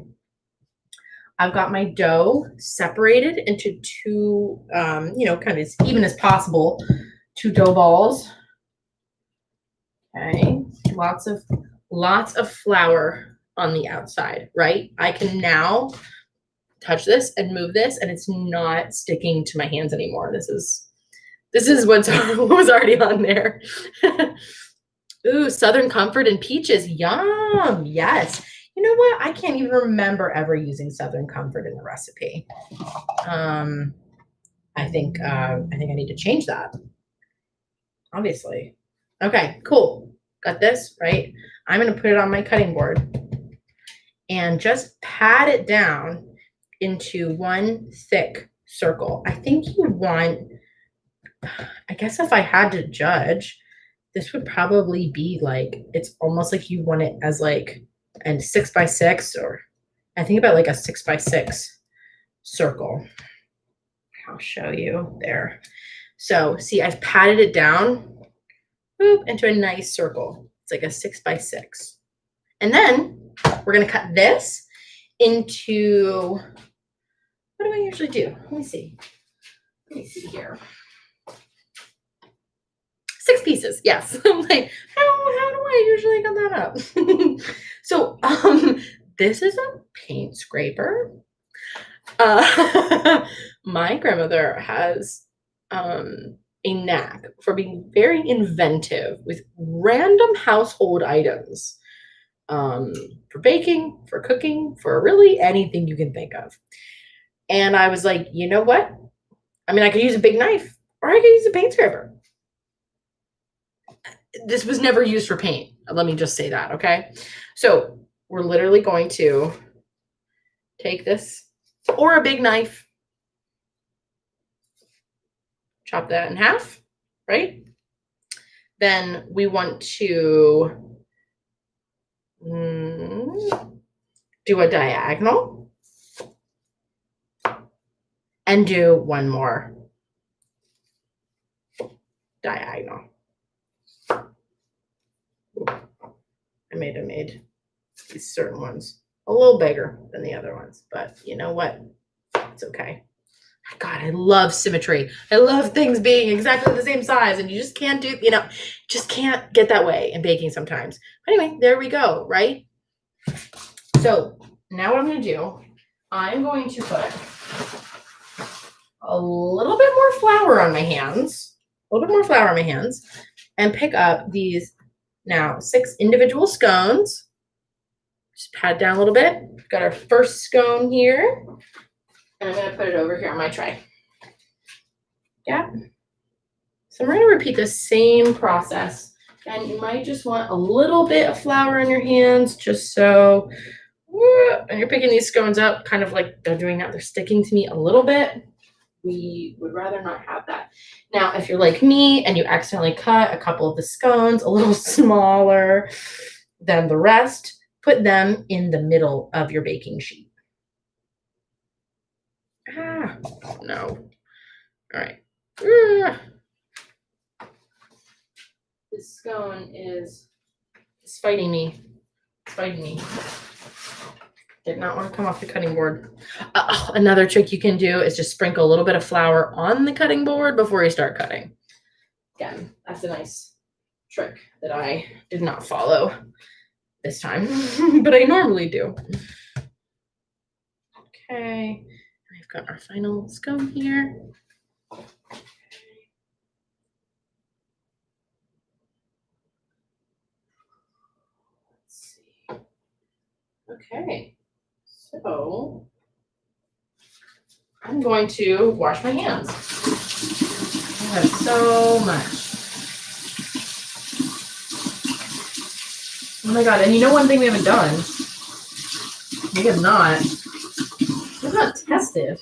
I've got my dough separated into 2, kind of as even as possible, 2 dough balls. Okay, lots of flour on the outside, right? I can now touch this and move this, and it's not sticking to my hands anymore. This is what was already on there. Ooh, Southern Comfort and peaches. Yum. Yes. You know what? I can't even remember ever using Southern Comfort in the recipe. I think I need to change that. Obviously. Okay, cool. Got this, right? I'm going to put it on my cutting board and just pat it down into one thick circle. I think you want, I guess if I had to judge, this would probably be like, it's almost like you want it as like a 6x6, or I think about like a 6x6 circle. I'll show you there. So see, I've patted it down boop, into a nice circle. It's like a 6x6. And then we're going to cut this into, what do I usually do? Let me see here. 6 pieces. Yes. I'm like, how do I usually cut that up? So this is a paint scraper. My grandmother has a knack for being very inventive with random household items, for baking, for cooking, for really anything you can think of. And I was like, you know what? I mean, I could use a big knife, or I could use a paint scraper. This was never used for paint. Let me just say that, okay? So we're literally going to take this, or a big knife, chop that in half, right? Then we want to do a diagonal and do one more diagonal. I made these certain ones a little bigger than the other ones, but you know what? It's okay. God, I love symmetry. I love things being exactly the same size, and you just can't do, just can't get that way in baking sometimes. But anyway, there we go, right? So now what I'm going to do, I'm going to put a little bit more flour on my hands, and pick up these now 6 individual scones. Just pat it down a little bit. We've got our first scone here. And I'm going to put it over here on my tray. Yeah. So we're going to repeat the same process. And you might just want a little bit of flour on your hands, just so when you're picking these scones up, kind of like they're doing that, they're sticking to me a little bit. We would rather not have that. Now, if you're like me and you accidentally cut a couple of the scones a little smaller than the rest, put them in the middle of your baking sheet. No. All right. This scone is fighting me. Did not want to come off the cutting board. Another trick you can do is just sprinkle a little bit of flour on the cutting board before you start cutting. Again, that's a nice trick that I did not follow this time, but I normally do. Okay. Got our final scone here. Let's see. Okay, so I'm going to wash my hands. I have so much. Oh my God, and you know one thing we haven't done? We have not tested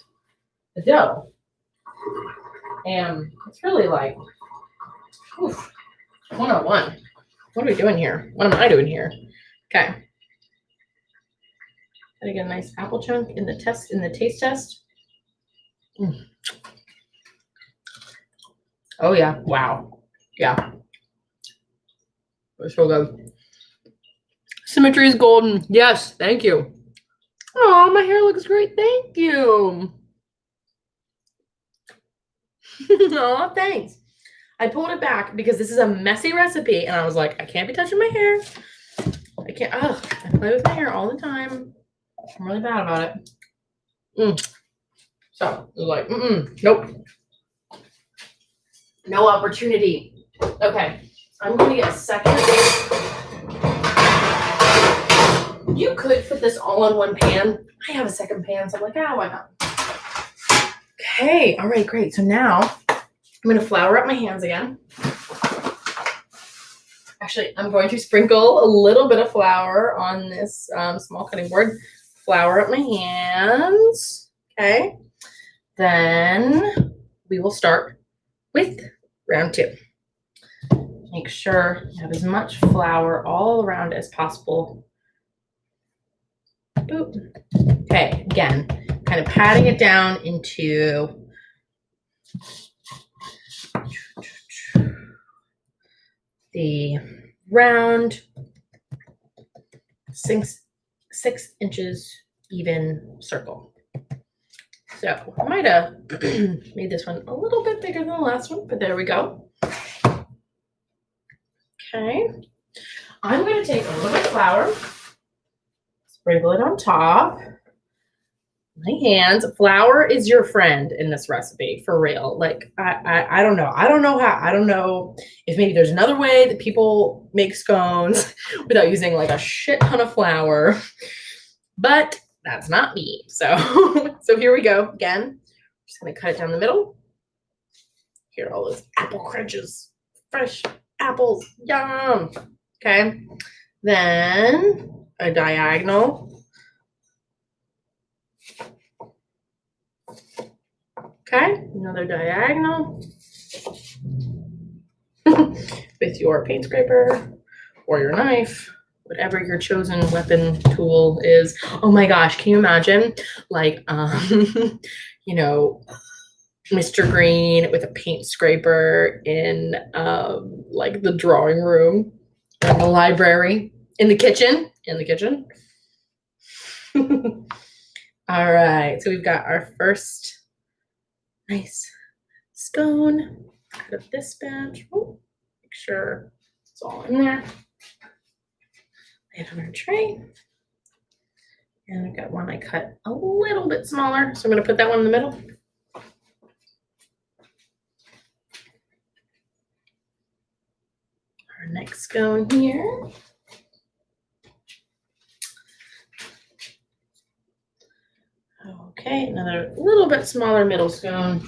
the dough. And it's really like, 101. What are we doing here? What am I doing here? Okay. Gotta get a nice apple chunk in the taste test. Oh yeah, wow. Yeah. It's so good. Symmetry is golden. Yes, thank you. Oh, my hair looks great. Thank you. Oh, thanks. I pulled it back because this is a messy recipe, and I was like, I can't be touching my hair. I can't. Oh, play with my hair all the time. I'm really bad about it. So it was like, nope. No opportunity. Okay, I'm going to get a second. You could fit this all in one pan. I have a second pan, so I'm like, why not? Okay, all right, great. So now I'm going to flour up my hands again. Actually, I'm going to sprinkle a little bit of flour on this small cutting board. Flour up my hands. Okay. Then we will start with round 2. Make sure you have as much flour all around as possible. Boop. Okay, again, kind of patting it down into the round 6 inches even circle. So I might have made this one a little bit bigger than the last one, but there we go. Okay, I'm going to take a little bit of flour, sprinkle it on top. My hands. Flour is your friend in this recipe, for real. Like I don't know. I don't know if maybe there's another way that people make scones without using like a shit ton of flour, but that's not me. So here we go again. Just gonna cut it down the middle. Here are all those apple crunches, fresh apples, yum. Okay, then a diagonal. Okay, another diagonal with your paint scraper or your knife, whatever your chosen weapon tool is. Oh my gosh, can you imagine like, you know, Mr. Green with a paint scraper in like the drawing room, or in the library, in the kitchen. All right, so we've got our first nice scone out of this batch. Oh, make sure it's all in there. Lay it on our tray. And I've got one I cut a little bit smaller, so I'm going to put that one in the middle. Our next scone here. Okay, another little bit smaller middle scone.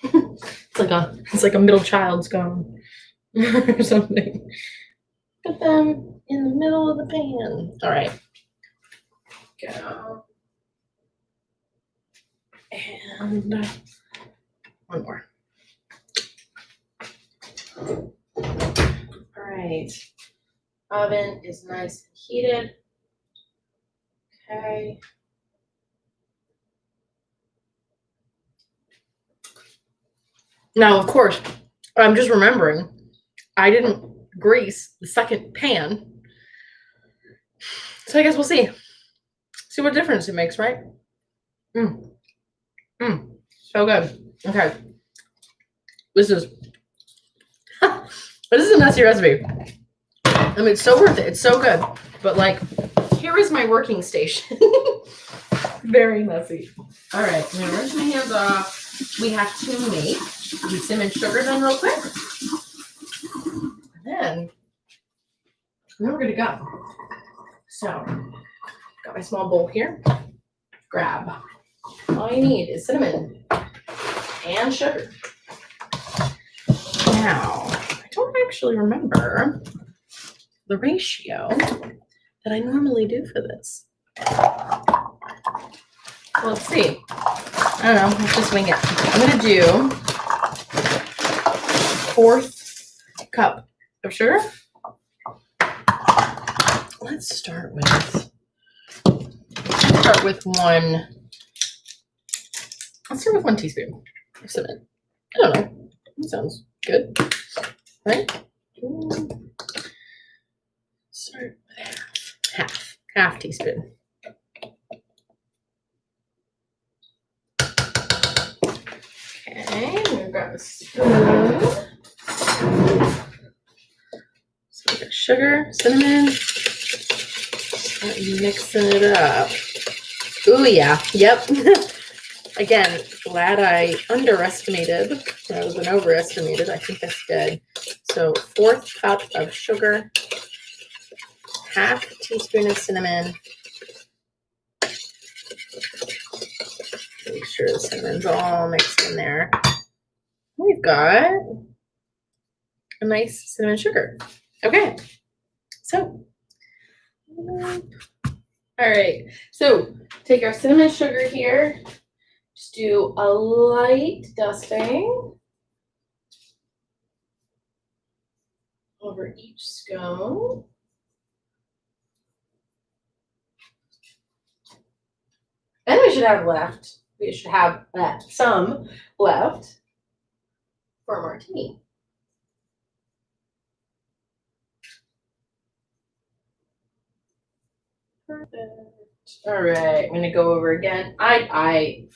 It's like a middle child scone or something. Put them in the middle of the pan. All right. Go. And one more. All right. Oven is nice and heated. Okay. Now, of course, I'm just remembering I didn't grease the second pan. So I guess we'll see. See what difference it makes, right? So good. Okay. This is a messy recipe. I mean, it's so worth it. It's so good. But like, here is my working station. Very messy. All right, I'm gonna rinse my hands off. We have to make the cinnamon sugar done real quick. And then we're gonna go. So, got my small bowl here. Grab. All you need is cinnamon and sugar. Now, I don't actually remember the ratio that I normally do for this. Well, let's see. I don't know. Let's just wing it. I'm going to do 1/4 cup of sugar. Let's start with one. Let's start with 1 teaspoon of cinnamon. I don't know. That sounds good, right? Start with half teaspoon. Okay, we've got a spoon. So we've got sugar, cinnamon. Mixing it up. Ooh, yeah. Yep. Again, glad I underestimated rather than overestimated. I think that's good. So 1/4 cup of sugar, 1/2 teaspoon of cinnamon. Make sure the cinnamon's all mixed in there. We've got a nice cinnamon sugar. Okay, so all right, so take our cinnamon sugar here. Just do a light dusting over each scone. And we should have some left for a martini. Perfect. All right, I'm gonna go over again. I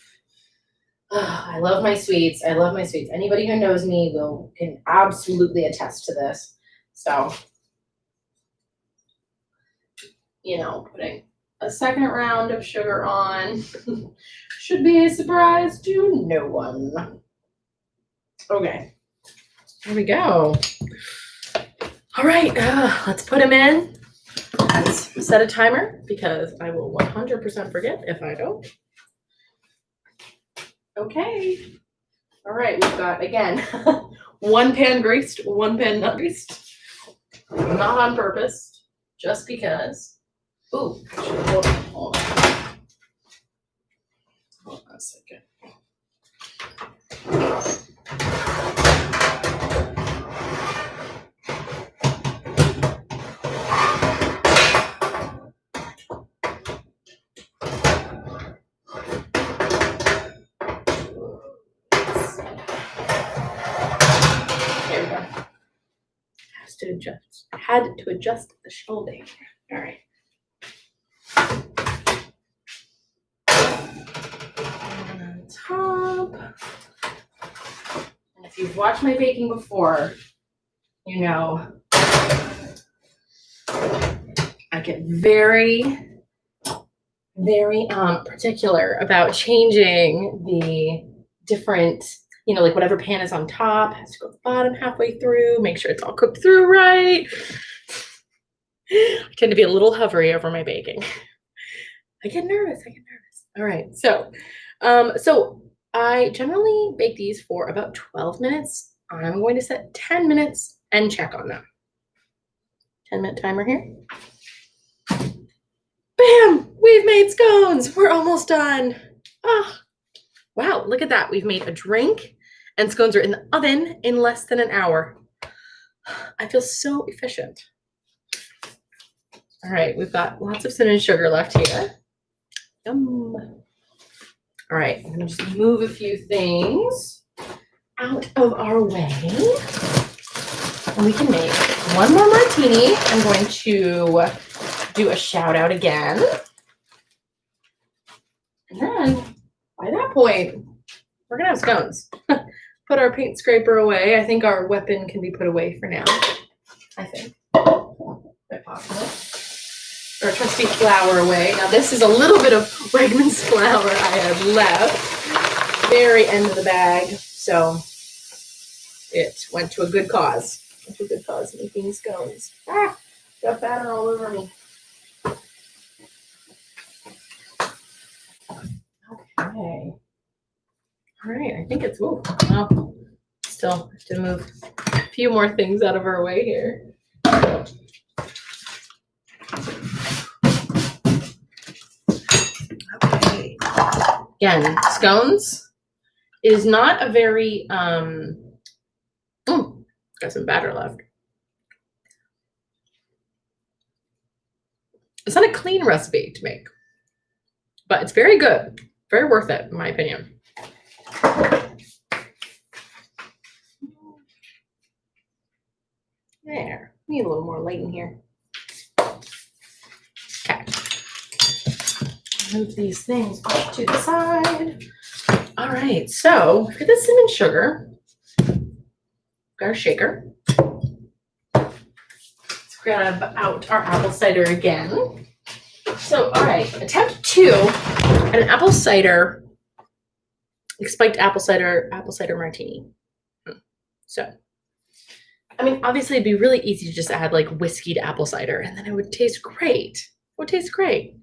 love my sweets. I love my sweets. Anybody who knows me can absolutely attest to this. So, putting a second round of sugar on should be a surprise to no one. Okay, here we go. All right, let's put them in. Let's set a timer because I will 100% forget if I don't. Okay. All right, we've got, again, 1 pan greased, 1 pan not greased. Not on purpose, just because. Ooh, hold on a second. There we go. Had to adjust the shelving. All right. On top. And if you've watched my baking before, you know I get very, very particular about changing the different, like whatever pan is on top has to go to the bottom halfway through, make sure it's all cooked through right. I tend to be a little hovery over my baking. I get nervous. All right, so I generally bake these for about 12 minutes. I'm going to set 10 minutes and check on them. 10-minute timer here. Bam! We've made scones. We're almost done. Oh, wow, look at that. We've made a drink and scones are in the oven in less than an hour. I feel so efficient. All right, we've got lots of cinnamon sugar left here. Yum. All right, I'm gonna just move a few things out of our way. And we can make one more martini. I'm going to do a shout out again. And then by that point, we're gonna have scones. Put our paint scraper away. I think our weapon can be put away for now. I think. Quite possible. Our trusty flour away. Now this is a little bit of Wegmans flour I had left. Very end of the bag. So it went to a good cause. Making scones. Got batter all over me. Okay. All right, I think it's, well, still have to move a few more things out of our way here. Okay. Again, scones is not a very, got some batter left. It's not a clean recipe to make, but it's very good. Very worth it, in my opinion. There, need a little more light in here. Okay. Move these things off to the side. All right, so for the cinnamon sugar, got our shaker. Let's grab out our apple cider again. So, all right, attempt 2, an apple cider, spiked apple cider martini. So, I mean, obviously it'd be really easy to just add like whiskey to apple cider and then it would taste great. It would taste great.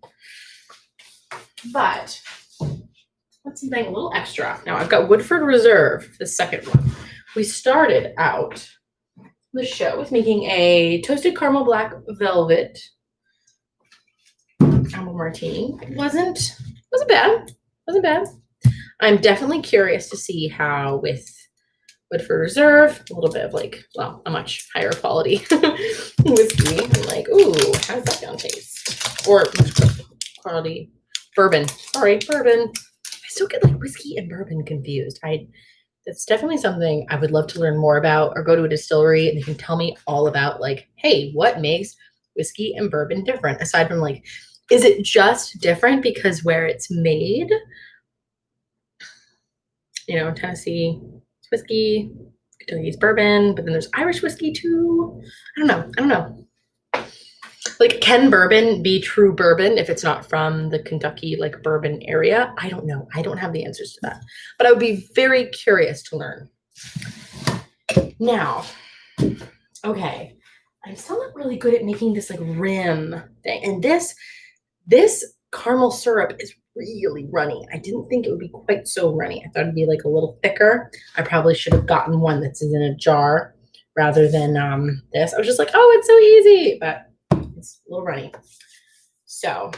But what's something a little extra? Now I've got Woodford Reserve, the second one. We started out the show with making a toasted caramel black velvet apple martini. It wasn't bad. Wasn't bad. I'm definitely curious to see how with Woodford Reserve, a little bit of like, well, a much higher quality whiskey. I'm like, ooh, how's that gonna taste? Or quality bourbon. Sorry, bourbon. I still get like whiskey and bourbon confused. That's definitely something I would love to learn more about, or go to a distillery and they can tell me all about like, hey, what makes whiskey and bourbon different? Aside from like, is it just different because where it's made? You know, Tennessee it's whiskey, Kentucky's bourbon, but then there's Irish whiskey too. I don't know. Like, can bourbon be true bourbon if it's not from the Kentucky like bourbon area? I don't know. I don't have the answers to that, but I would be very curious to learn. Now, okay, I'm still not really good at making this like rim thing, and this caramel syrup is really runny. I didn't think it would be quite so runny. I thought it'd be like a little thicker. I probably should have gotten one that's in a jar rather than this. I was just like, oh, it's so easy, but it's a little runny. So,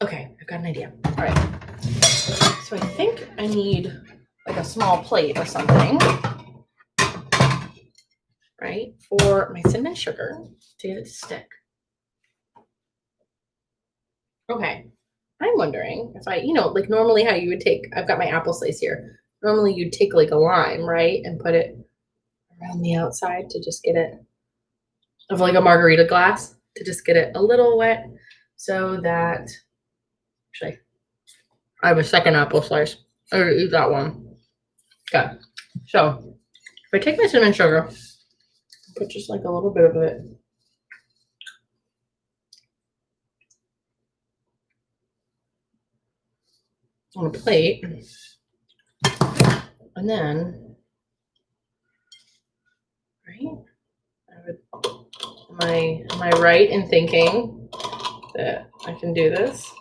okay, I've got an idea. All right. So I think I need like a small plate or something, right, for my cinnamon sugar to get it to stick. Okay, I'm wondering if I, like normally how you would take, I've got my apple slice here. Normally you'd take like a lime, right, and put it around the outside to just get it, of like a margarita glass, to just get it a little wet so that, actually, I have a second apple slice. I already eat that one. Okay, so if I take my cinnamon sugar, put just like a little bit of it on a plate, and then, right, am I right in thinking that I can do this?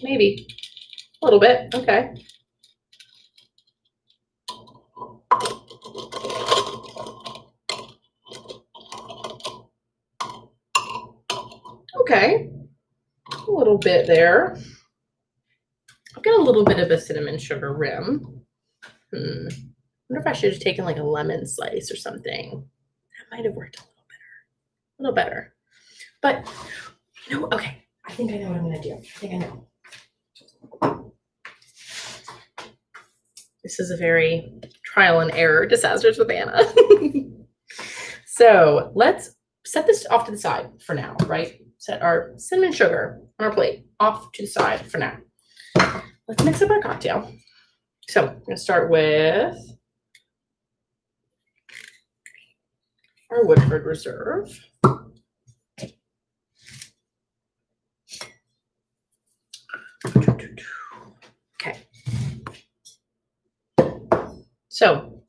Maybe a little bit. Okay. Okay, a little bit there. I've got a little bit of a cinnamon sugar rim. I wonder if I should have taken like a lemon slice or something. That might have worked a little better. But, okay, I think I know what I'm gonna do. I think I know. This is a very trial and error disasters with Anna. So let's set this off to the side for now, right? Set our cinnamon sugar on our plate off to the side for now. Let's mix up our cocktail. So I'm gonna start with our Woodford Reserve. Okay. So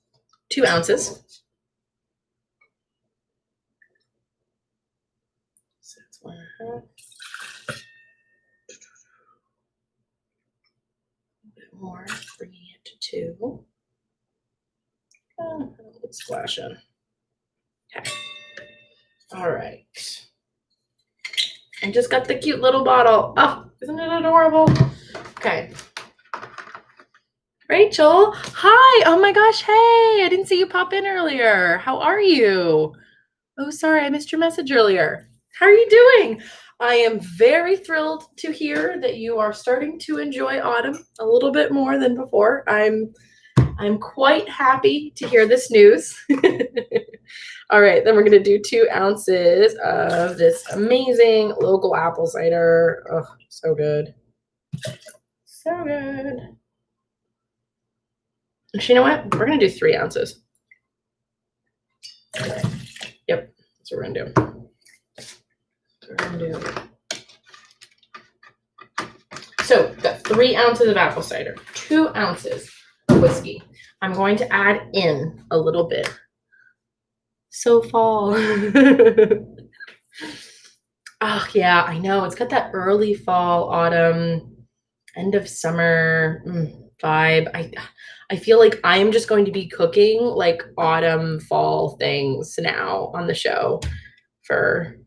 2 ounces. So that's 1.5. A bit more, bringing it to 2. Let's splash in. Okay. All right. I just got the cute little bottle. Oh, isn't it adorable? Okay. Rachel, hi. Oh my gosh, hey. I didn't see you pop in earlier. How are you? Oh, sorry, I missed your message earlier. How are you doing? I am very thrilled to hear that you are starting to enjoy autumn a little bit more than before. I'm quite happy to hear this news. All right, then we're going to do 2 ounces of this amazing local apple cider. Oh, so good. So good. Actually, you know what? We're going to do 3 ounces. Yep, that's what we're gonna do. So got 3 ounces of apple cider, 2 ounces of whiskey. I'm going to add in a little bit. So fall. Oh yeah, I know. It's got that early fall, autumn, end of summer vibe. I feel like I'm just going to be cooking like autumn, fall things now on the show for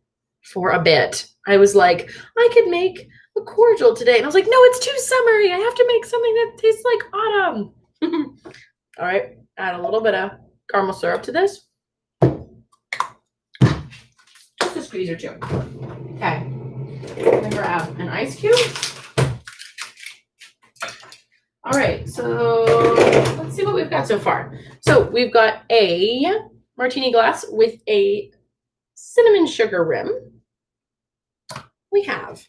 a bit. I was like, I could make a cordial today. And I was like, no, it's too summery. I have to make something that tastes like autumn. All right, add a little bit of caramel syrup to this. Just a squeeze or two. Okay, I'm gonna grab an ice cube. All right, so let's see what we've got so far. So we've got a martini glass with a cinnamon sugar rim. We have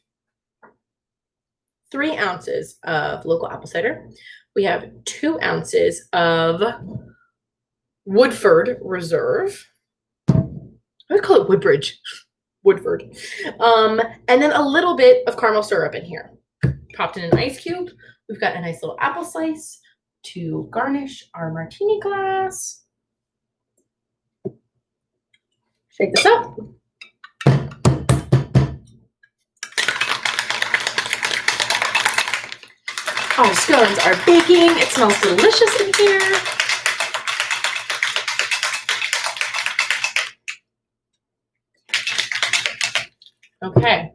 3 ounces of local apple cider. We have 2 ounces of Woodford Reserve. I would call it Woodbridge. Woodford. And then a little bit of caramel syrup in here. Popped in an ice cube. We've got a nice little apple slice to garnish our martini glass. Shake this up. Our scones are baking. It smells delicious in here. Okay.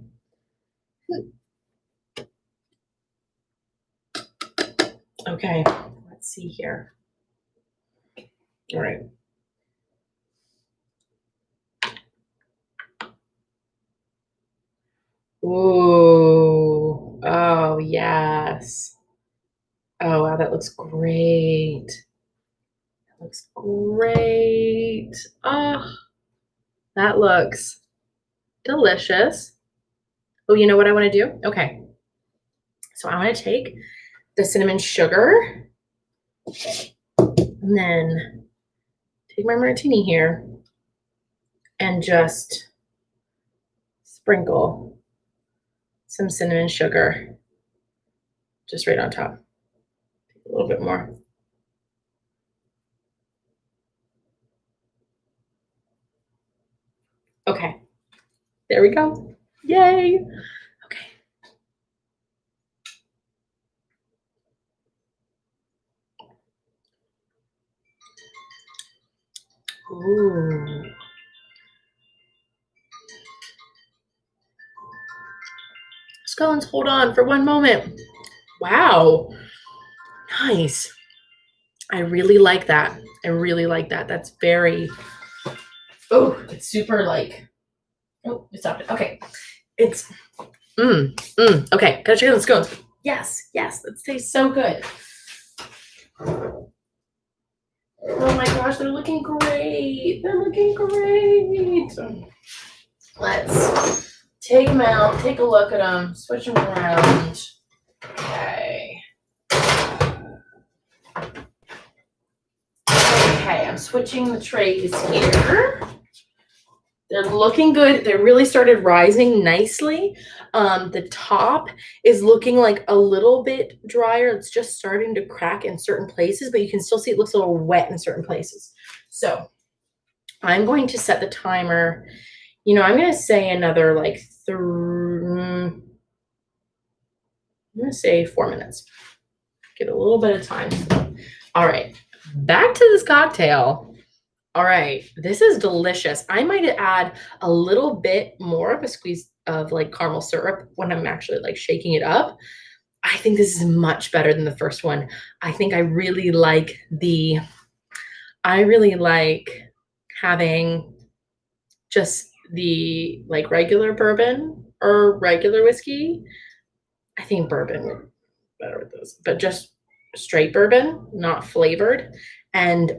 Okay, let's see here. All right. Ooh, oh yes. Oh wow, that looks great. That looks great. Oh, that looks delicious. Oh, you know what I want to do? Okay. So I want to take the cinnamon sugar and then take my martini here and just sprinkle some cinnamon sugar just right on top. A little bit more. Okay, there we go. Yay. Okay. Ooh. Scones, hold on for one moment. Wow. Nice. I really like that. I really like that. That's very, oh, it's super like, oh, it stopped it. Okay. It's, okay. Gotta check out the scones. Yes, yes, that tastes so good. Oh my gosh, they're looking great. They're looking great. Let's take them out, take a look at them, switch them around. Okay. Okay, I'm switching the trays here. They're looking good. They really started rising nicely. The top is looking like a little bit drier. It's just starting to crack in certain places, but you can still see it looks a little wet in certain places. So I'm going to set the timer. You know, I'm going to say another like I'm going to say 4 minutes. Get a little bit of time. All right, back to this cocktail. All right, this is delicious. I might add a little bit more of a squeeze of like caramel syrup when I'm actually like shaking it up. I think this is much better than the first one. I think I really like having just the like regular bourbon or regular whiskey. I think bourbon would be better with this, but just straight bourbon, not flavored. And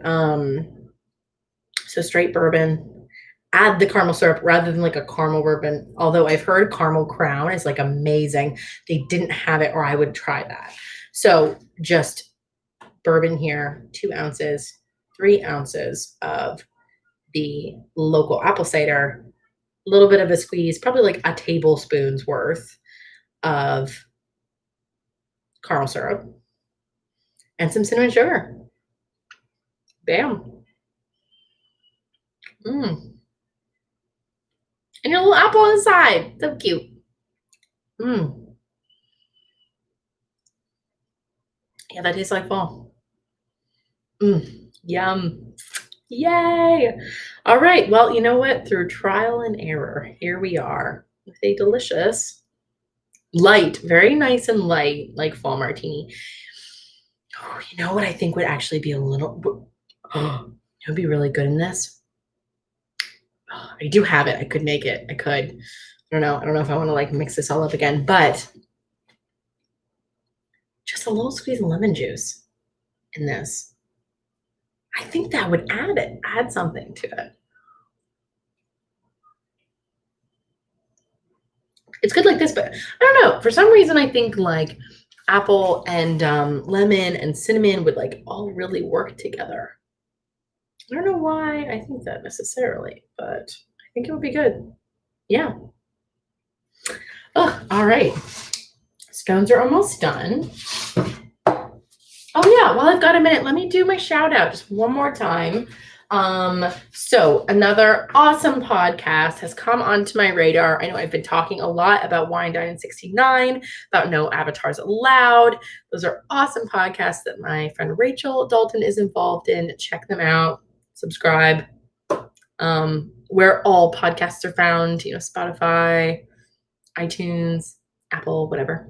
so straight bourbon, add the caramel syrup rather than like a caramel bourbon. Although I've heard caramel crown is like amazing. They didn't have it, or I would try that. So just bourbon here, 2 ounces, 3 ounces of the local apple cider, a little bit of a squeeze, probably like a tablespoon's worth of caramel syrup, and some cinnamon sugar. Bam. And your little apple on the side. So cute. Yeah, that tastes like fall. Yum. Yay. All right. Well, you know what? Through trial and error, here we are with a delicious, light, very nice and light, like fall martini. Oh, you know what I think would actually be a little, it would be really good in this? I do have it. I could make it. I could. I don't know. I don't know if I want to like mix this all up again, but just a little squeeze of lemon juice in this. I think that would add something to it. It's good like this, but I don't know. For some reason, I think like apple and lemon and cinnamon would like all really work together. I don't know why I think that necessarily, but I think it would be good. Yeah. Oh, all right. Scones are almost done. Oh yeah, while I've got a minute, let me do my shout out just one more time. So another awesome podcast has come onto my radar. I know I've been talking a lot about Wine Dine 69, about No Avatars Allowed. Those are awesome podcasts that my friend Rachel Dalton is involved in. Check them out, subscribe. Where all podcasts are found, Spotify, iTunes, Apple, whatever.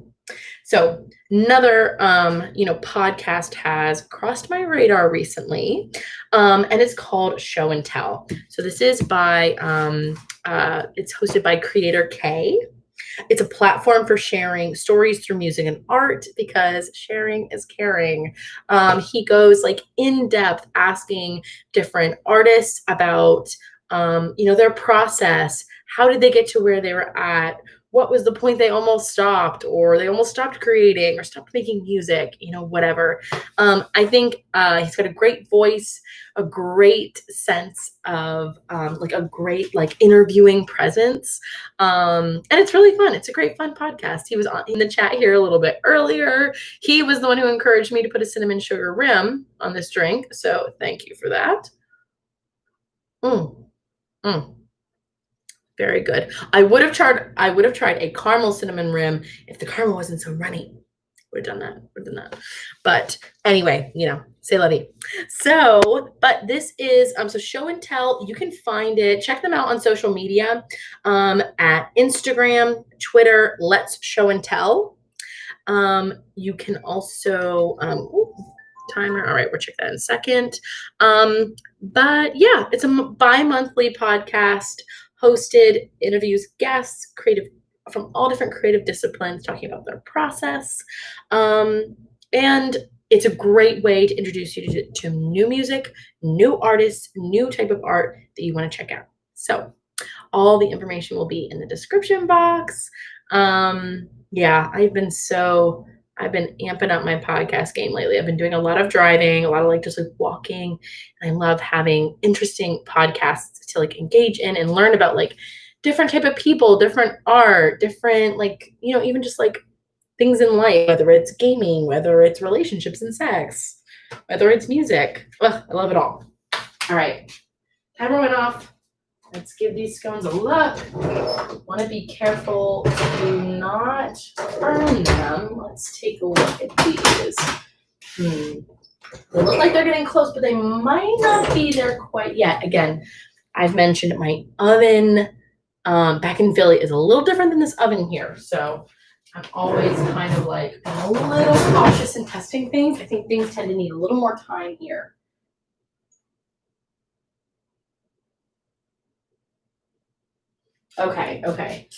So another, podcast has crossed my radar recently, and it's called Show and Tell. So this is by, it's hosted by Creator K. It's a platform for sharing stories through music and art because sharing is caring. He goes like in depth asking different artists about, their process. How did they get to where they were at? What was the point they almost stopped, or they almost stopped creating or stopped making music, whatever. I think he's got a great voice, a great sense of a great interviewing presence. And it's really fun. It's a great fun podcast. He was in the chat here a little bit earlier. He was the one who encouraged me to put a cinnamon sugar rim on this drink. So thank you for that. Very good. I would have tried a caramel cinnamon rim if the caramel wasn't so runny. Would have done that. But anyway, say la vie. So, but this is so Show and Tell. You can find it. Check them out on social media, at Instagram, Twitter. Let's Show and Tell. You can also timer. All right, we'll check that in a second. But yeah, it's a bi-monthly podcast. Hosted, interviews guests, creative from all different creative disciplines, talking about their process. And it's a great way to introduce you to new music, new artists, new type of art that you want to check out. So all the information will be in the description box. Yeah, I've been amping up my podcast game lately. I've been doing a lot of driving, a lot of just walking. And I love having interesting podcasts to engage in and learn about different type of people, different art, different even just things in life, whether it's gaming, whether it's relationships and sex, whether it's music. Ugh, I love it all. All right, timer went off. Let's give these scones a look. Want to be careful to not burn them. Let's take a look at these. They look like they're getting close, but they might not be there quite yet. Again, I've mentioned my oven back in Philly is a little different than this oven here. So I'm always kind of a little cautious in testing things. I think things tend to need a little more time here. Okay.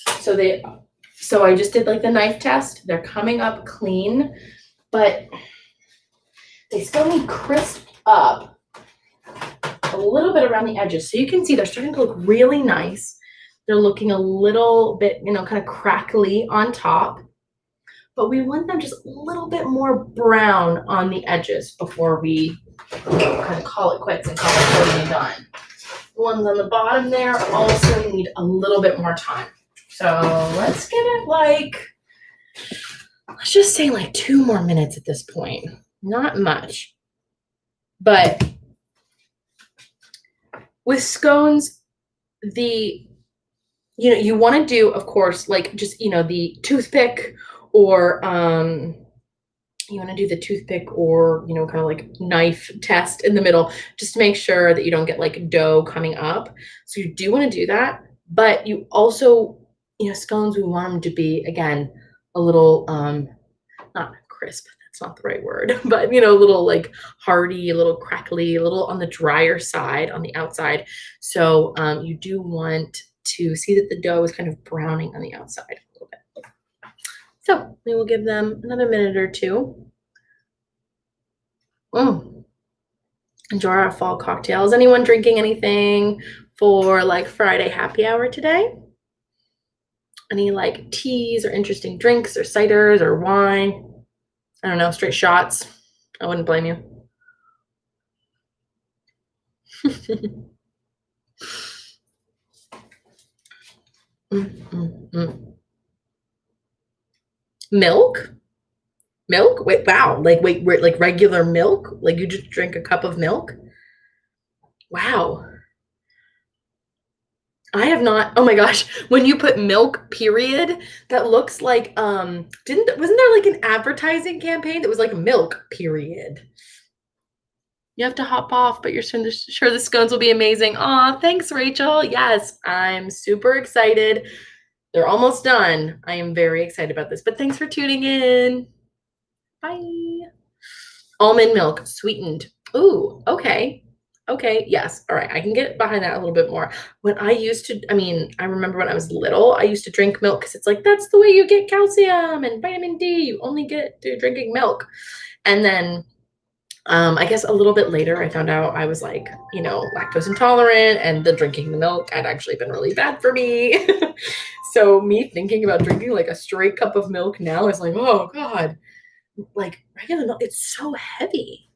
So I just did the knife test. They're coming up clean, but they still need crisped up a little bit around the edges. So you can see they're starting to look really nice. They're looking a little bit, kind of crackly on top, but we want them just a little bit more brown on the edges before we kind of call it quits and call it totally done. The ones on the bottom there also need a little bit more time. So let's give it like, let's just say like 2 more minutes at this point. Not much. But with scones, you want to do, of course, like just, the toothpick or you want to do the toothpick or, kind of like knife test in the middle, just to make sure that you don't get like dough coming up. So you do want to do that, but you also, scones, we want them to be, again, a little, not crisp, that's not the right word, but, a little like hearty, a little crackly, a little on the drier side on the outside. So you do want to see that the dough is kind of browning on the outside a little bit. So we will give them another minute or two. Enjoy our fall cocktail. Is anyone drinking anything for like Friday happy hour today? Any like teas or interesting drinks or ciders or wine? I don't know, straight shots. I wouldn't blame you. Milk? Milk? Wait, wow. Like regular milk? Like you just drink a cup of milk? Wow. I have not. Oh my gosh. When you put milk, period, that looks like wasn't there like an advertising campaign that was like milk, period? You have to hop off, but you're sure the scones will be amazing. Aw, thanks, Rachel. Yes, I'm super excited. They're almost done. I am very excited about this, but thanks for tuning in. Bye. Almond milk, sweetened. Ooh, okay. Okay, yes. All right, I can get behind that a little bit more. When I used to, I remember when I was little, I used to drink milk because it's like, that's the way you get calcium and vitamin D. You only get through drinking milk. And then I guess a little bit later, I found out I was like, lactose intolerant, and the drinking the milk had actually been really bad for me. So me thinking about drinking like a straight cup of milk now is like, oh God, like regular milk, it's so heavy.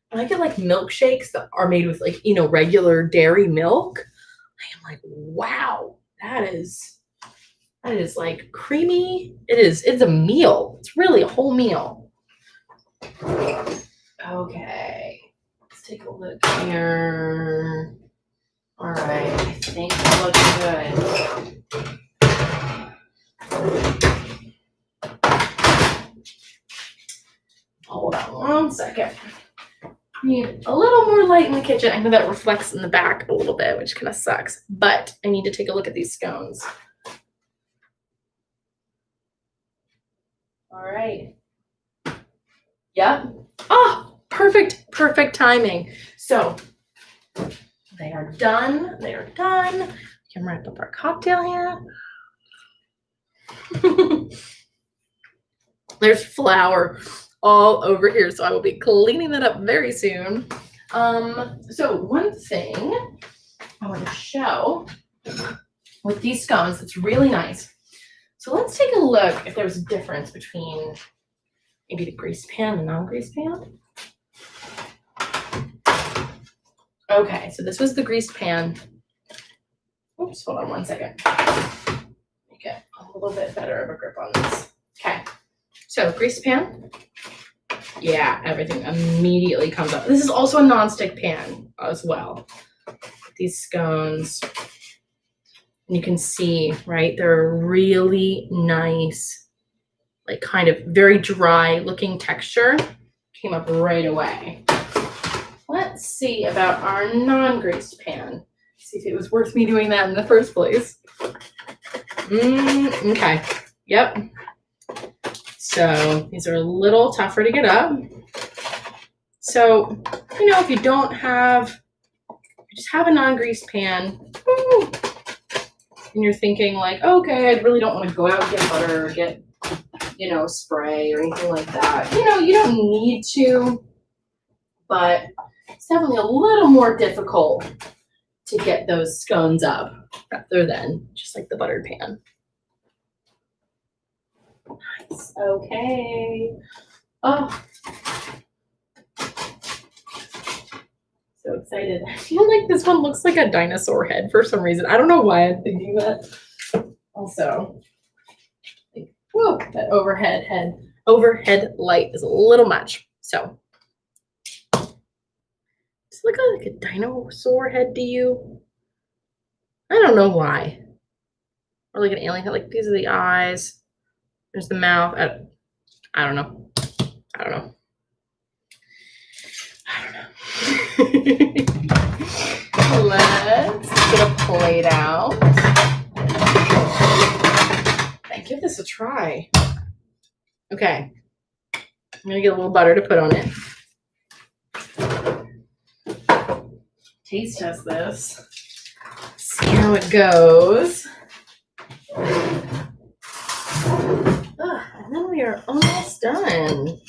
When I get like milkshakes that are made with like, regular dairy milk, I am like, wow, that is like creamy. It's a meal. It's really a whole meal. Okay, let's take a look here. All right, I think it looks good. Hold on one second. Need a little more light in the kitchen. I know that reflects in the back a little bit, which kind of sucks, but I need to take a look at these scones. All right. Yep. Oh, perfect timing. So they are done. We can wrap up our cocktail here. There's flour all over here, so I will be cleaning that up very soon. So one thing I want to show with these scones that's really nice. So let's take a look if there's a difference between maybe the grease pan and non-grease pan. Okay, so this was the grease pan. Oops, hold on one second. Get a little bit better of a grip on this. Okay, so grease pan. Yeah, everything immediately comes up. This is also a non-stick pan as well. These scones, and you can see, right, they're really nice, like kind of very dry looking texture. Came up right away. Let's see about our non-greased pan. See if it was worth me doing that in the first place. Okay, yep. So these are a little tougher to get up. So, if you don't have, just have a non-greased pan, and you're thinking like, okay, I really don't want to go out and get butter or get, spray or anything like that. You don't need to, but it's definitely a little more difficult to get those scones up rather than just like the buttered pan. Nice. Okay. Oh. So excited. I feel like this one looks like a dinosaur head for some reason. I don't know why I'm thinking that. Also, whoa, that overhead light is a little much. So, does it look like a dinosaur head to you? I don't know why. Or like an alien head. Like these are the eyes. There's the mouth. I don't know. I don't know. Let's get a plate out and give this a try. Okay. I'm going to get a little butter to put on it. Taste test this. See how it goes. And then we are almost done.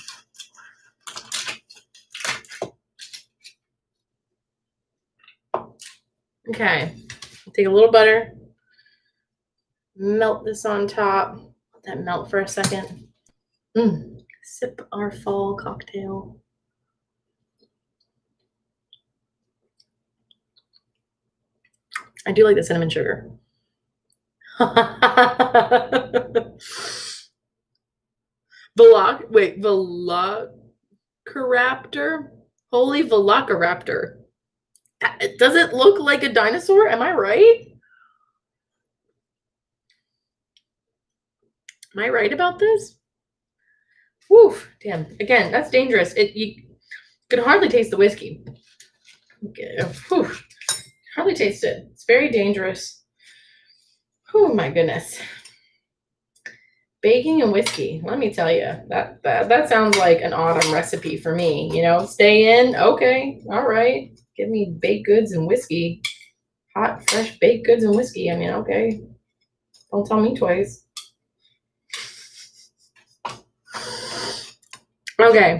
Okay, take a little butter, melt this on top, let that melt for a second. Sip our fall cocktail. I do like the cinnamon sugar. Velociraptor? Holy Velociraptor. Does it look like a dinosaur? Am I right? Am I right about this? Woof, damn. Again, that's dangerous. You could hardly taste the whiskey. Whew. Hardly taste it. It's very dangerous. Oh my goodness. Baking and whiskey. Let me tell you, that sounds like an autumn recipe for me. You know, stay in. Okay, all right. Give me baked goods and whiskey. Hot, fresh baked goods and whiskey. I mean, okay. Don't tell me twice. Okay.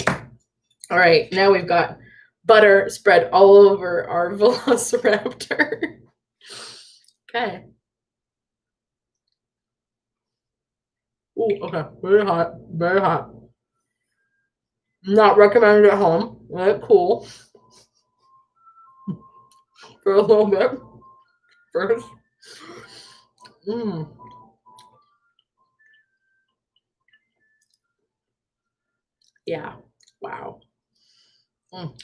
All right. Now we've got butter spread all over our Velociraptor. Okay. Ooh, okay. Very hot. Very hot. Not recommended at home. Let it cool for a little bit first. Yeah. Wow.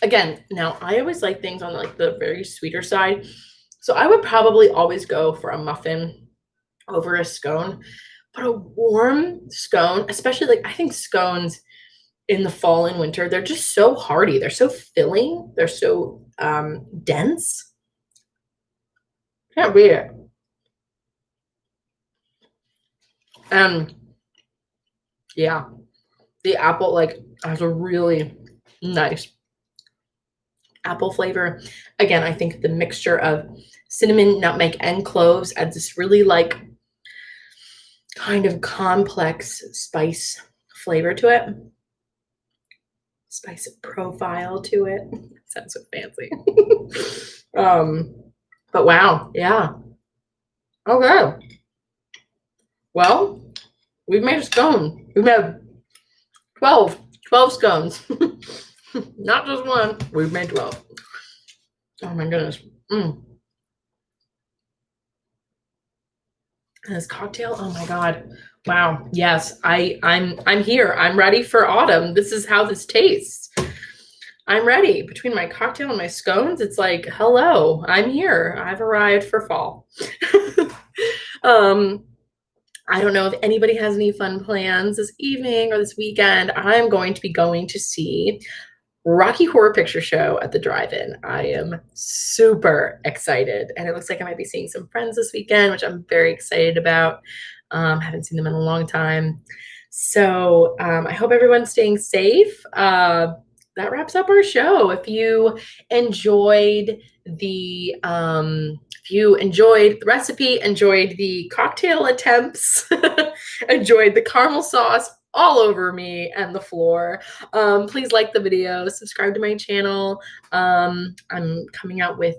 Again, now I always like things on like the very sweeter side. So I would probably always go for a muffin over a scone. But a warm scone, especially like I think scones in the fall and winter, they're just so hearty. They're so filling. They're so dense. Can't beat it. Yeah, the apple like has a really nice apple flavor. Again, I think the mixture of cinnamon, nutmeg, and cloves adds this really like kind of complex spice flavor to it. Spice profile to it. Sounds so fancy. But wow, yeah. Okay. Well, we've made a scone. We've made 12 scones. Not just one. We've made 12. Oh my goodness. And this cocktail, oh my god. Wow. Yes, I'm here. I'm ready for autumn. This is how this tastes. I'm ready. Between my cocktail and my scones, it's like, hello, I'm here. I've arrived for fall. I don't know if anybody has any fun plans this evening or this weekend. I'm going to be going to see Rocky Horror Picture Show at the drive-in. I am super excited, and it looks like I might be seeing some friends this weekend, which I'm very excited about. Haven't seen them in a long time. So I hope everyone's staying safe. That wraps up our show. If you enjoyed the recipe, enjoyed the cocktail attempts, enjoyed the caramel sauce all over me and the floor, please like the video, subscribe to my channel. I'm coming out with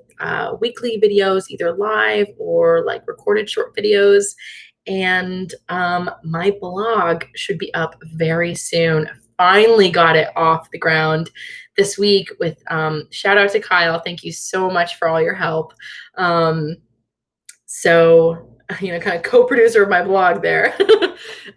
weekly videos, either live or like recorded short videos. And my blog should be up very soon. finally got it off the ground this week with shout out to Kyle. Thank you so much for all your help. So, kind of co-producer of my blog there.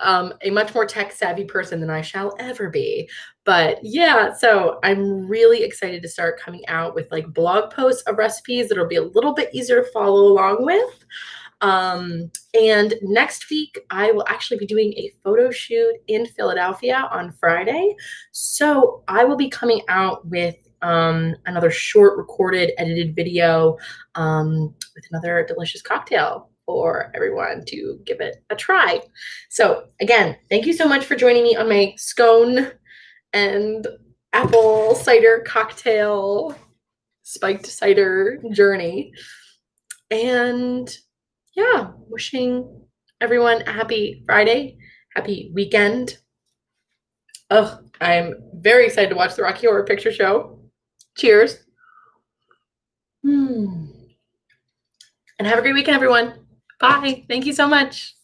A much more tech savvy person than I shall ever be. But yeah, so I'm really excited to start coming out with like blog posts of recipes that'll be a little bit easier to follow along with. And next week, I will actually be doing a photo shoot in Philadelphia on Friday. So I will be coming out with another short recorded edited video with another delicious cocktail for everyone to give it a try. So again, thank you so much for joining me on my scone and apple cider cocktail spiked cider journey. And yeah, wishing everyone a happy Friday, happy weekend. Oh, I'm very excited to watch the Rocky Horror Picture Show. Cheers. And have a great weekend, everyone. Bye. Thank you so much.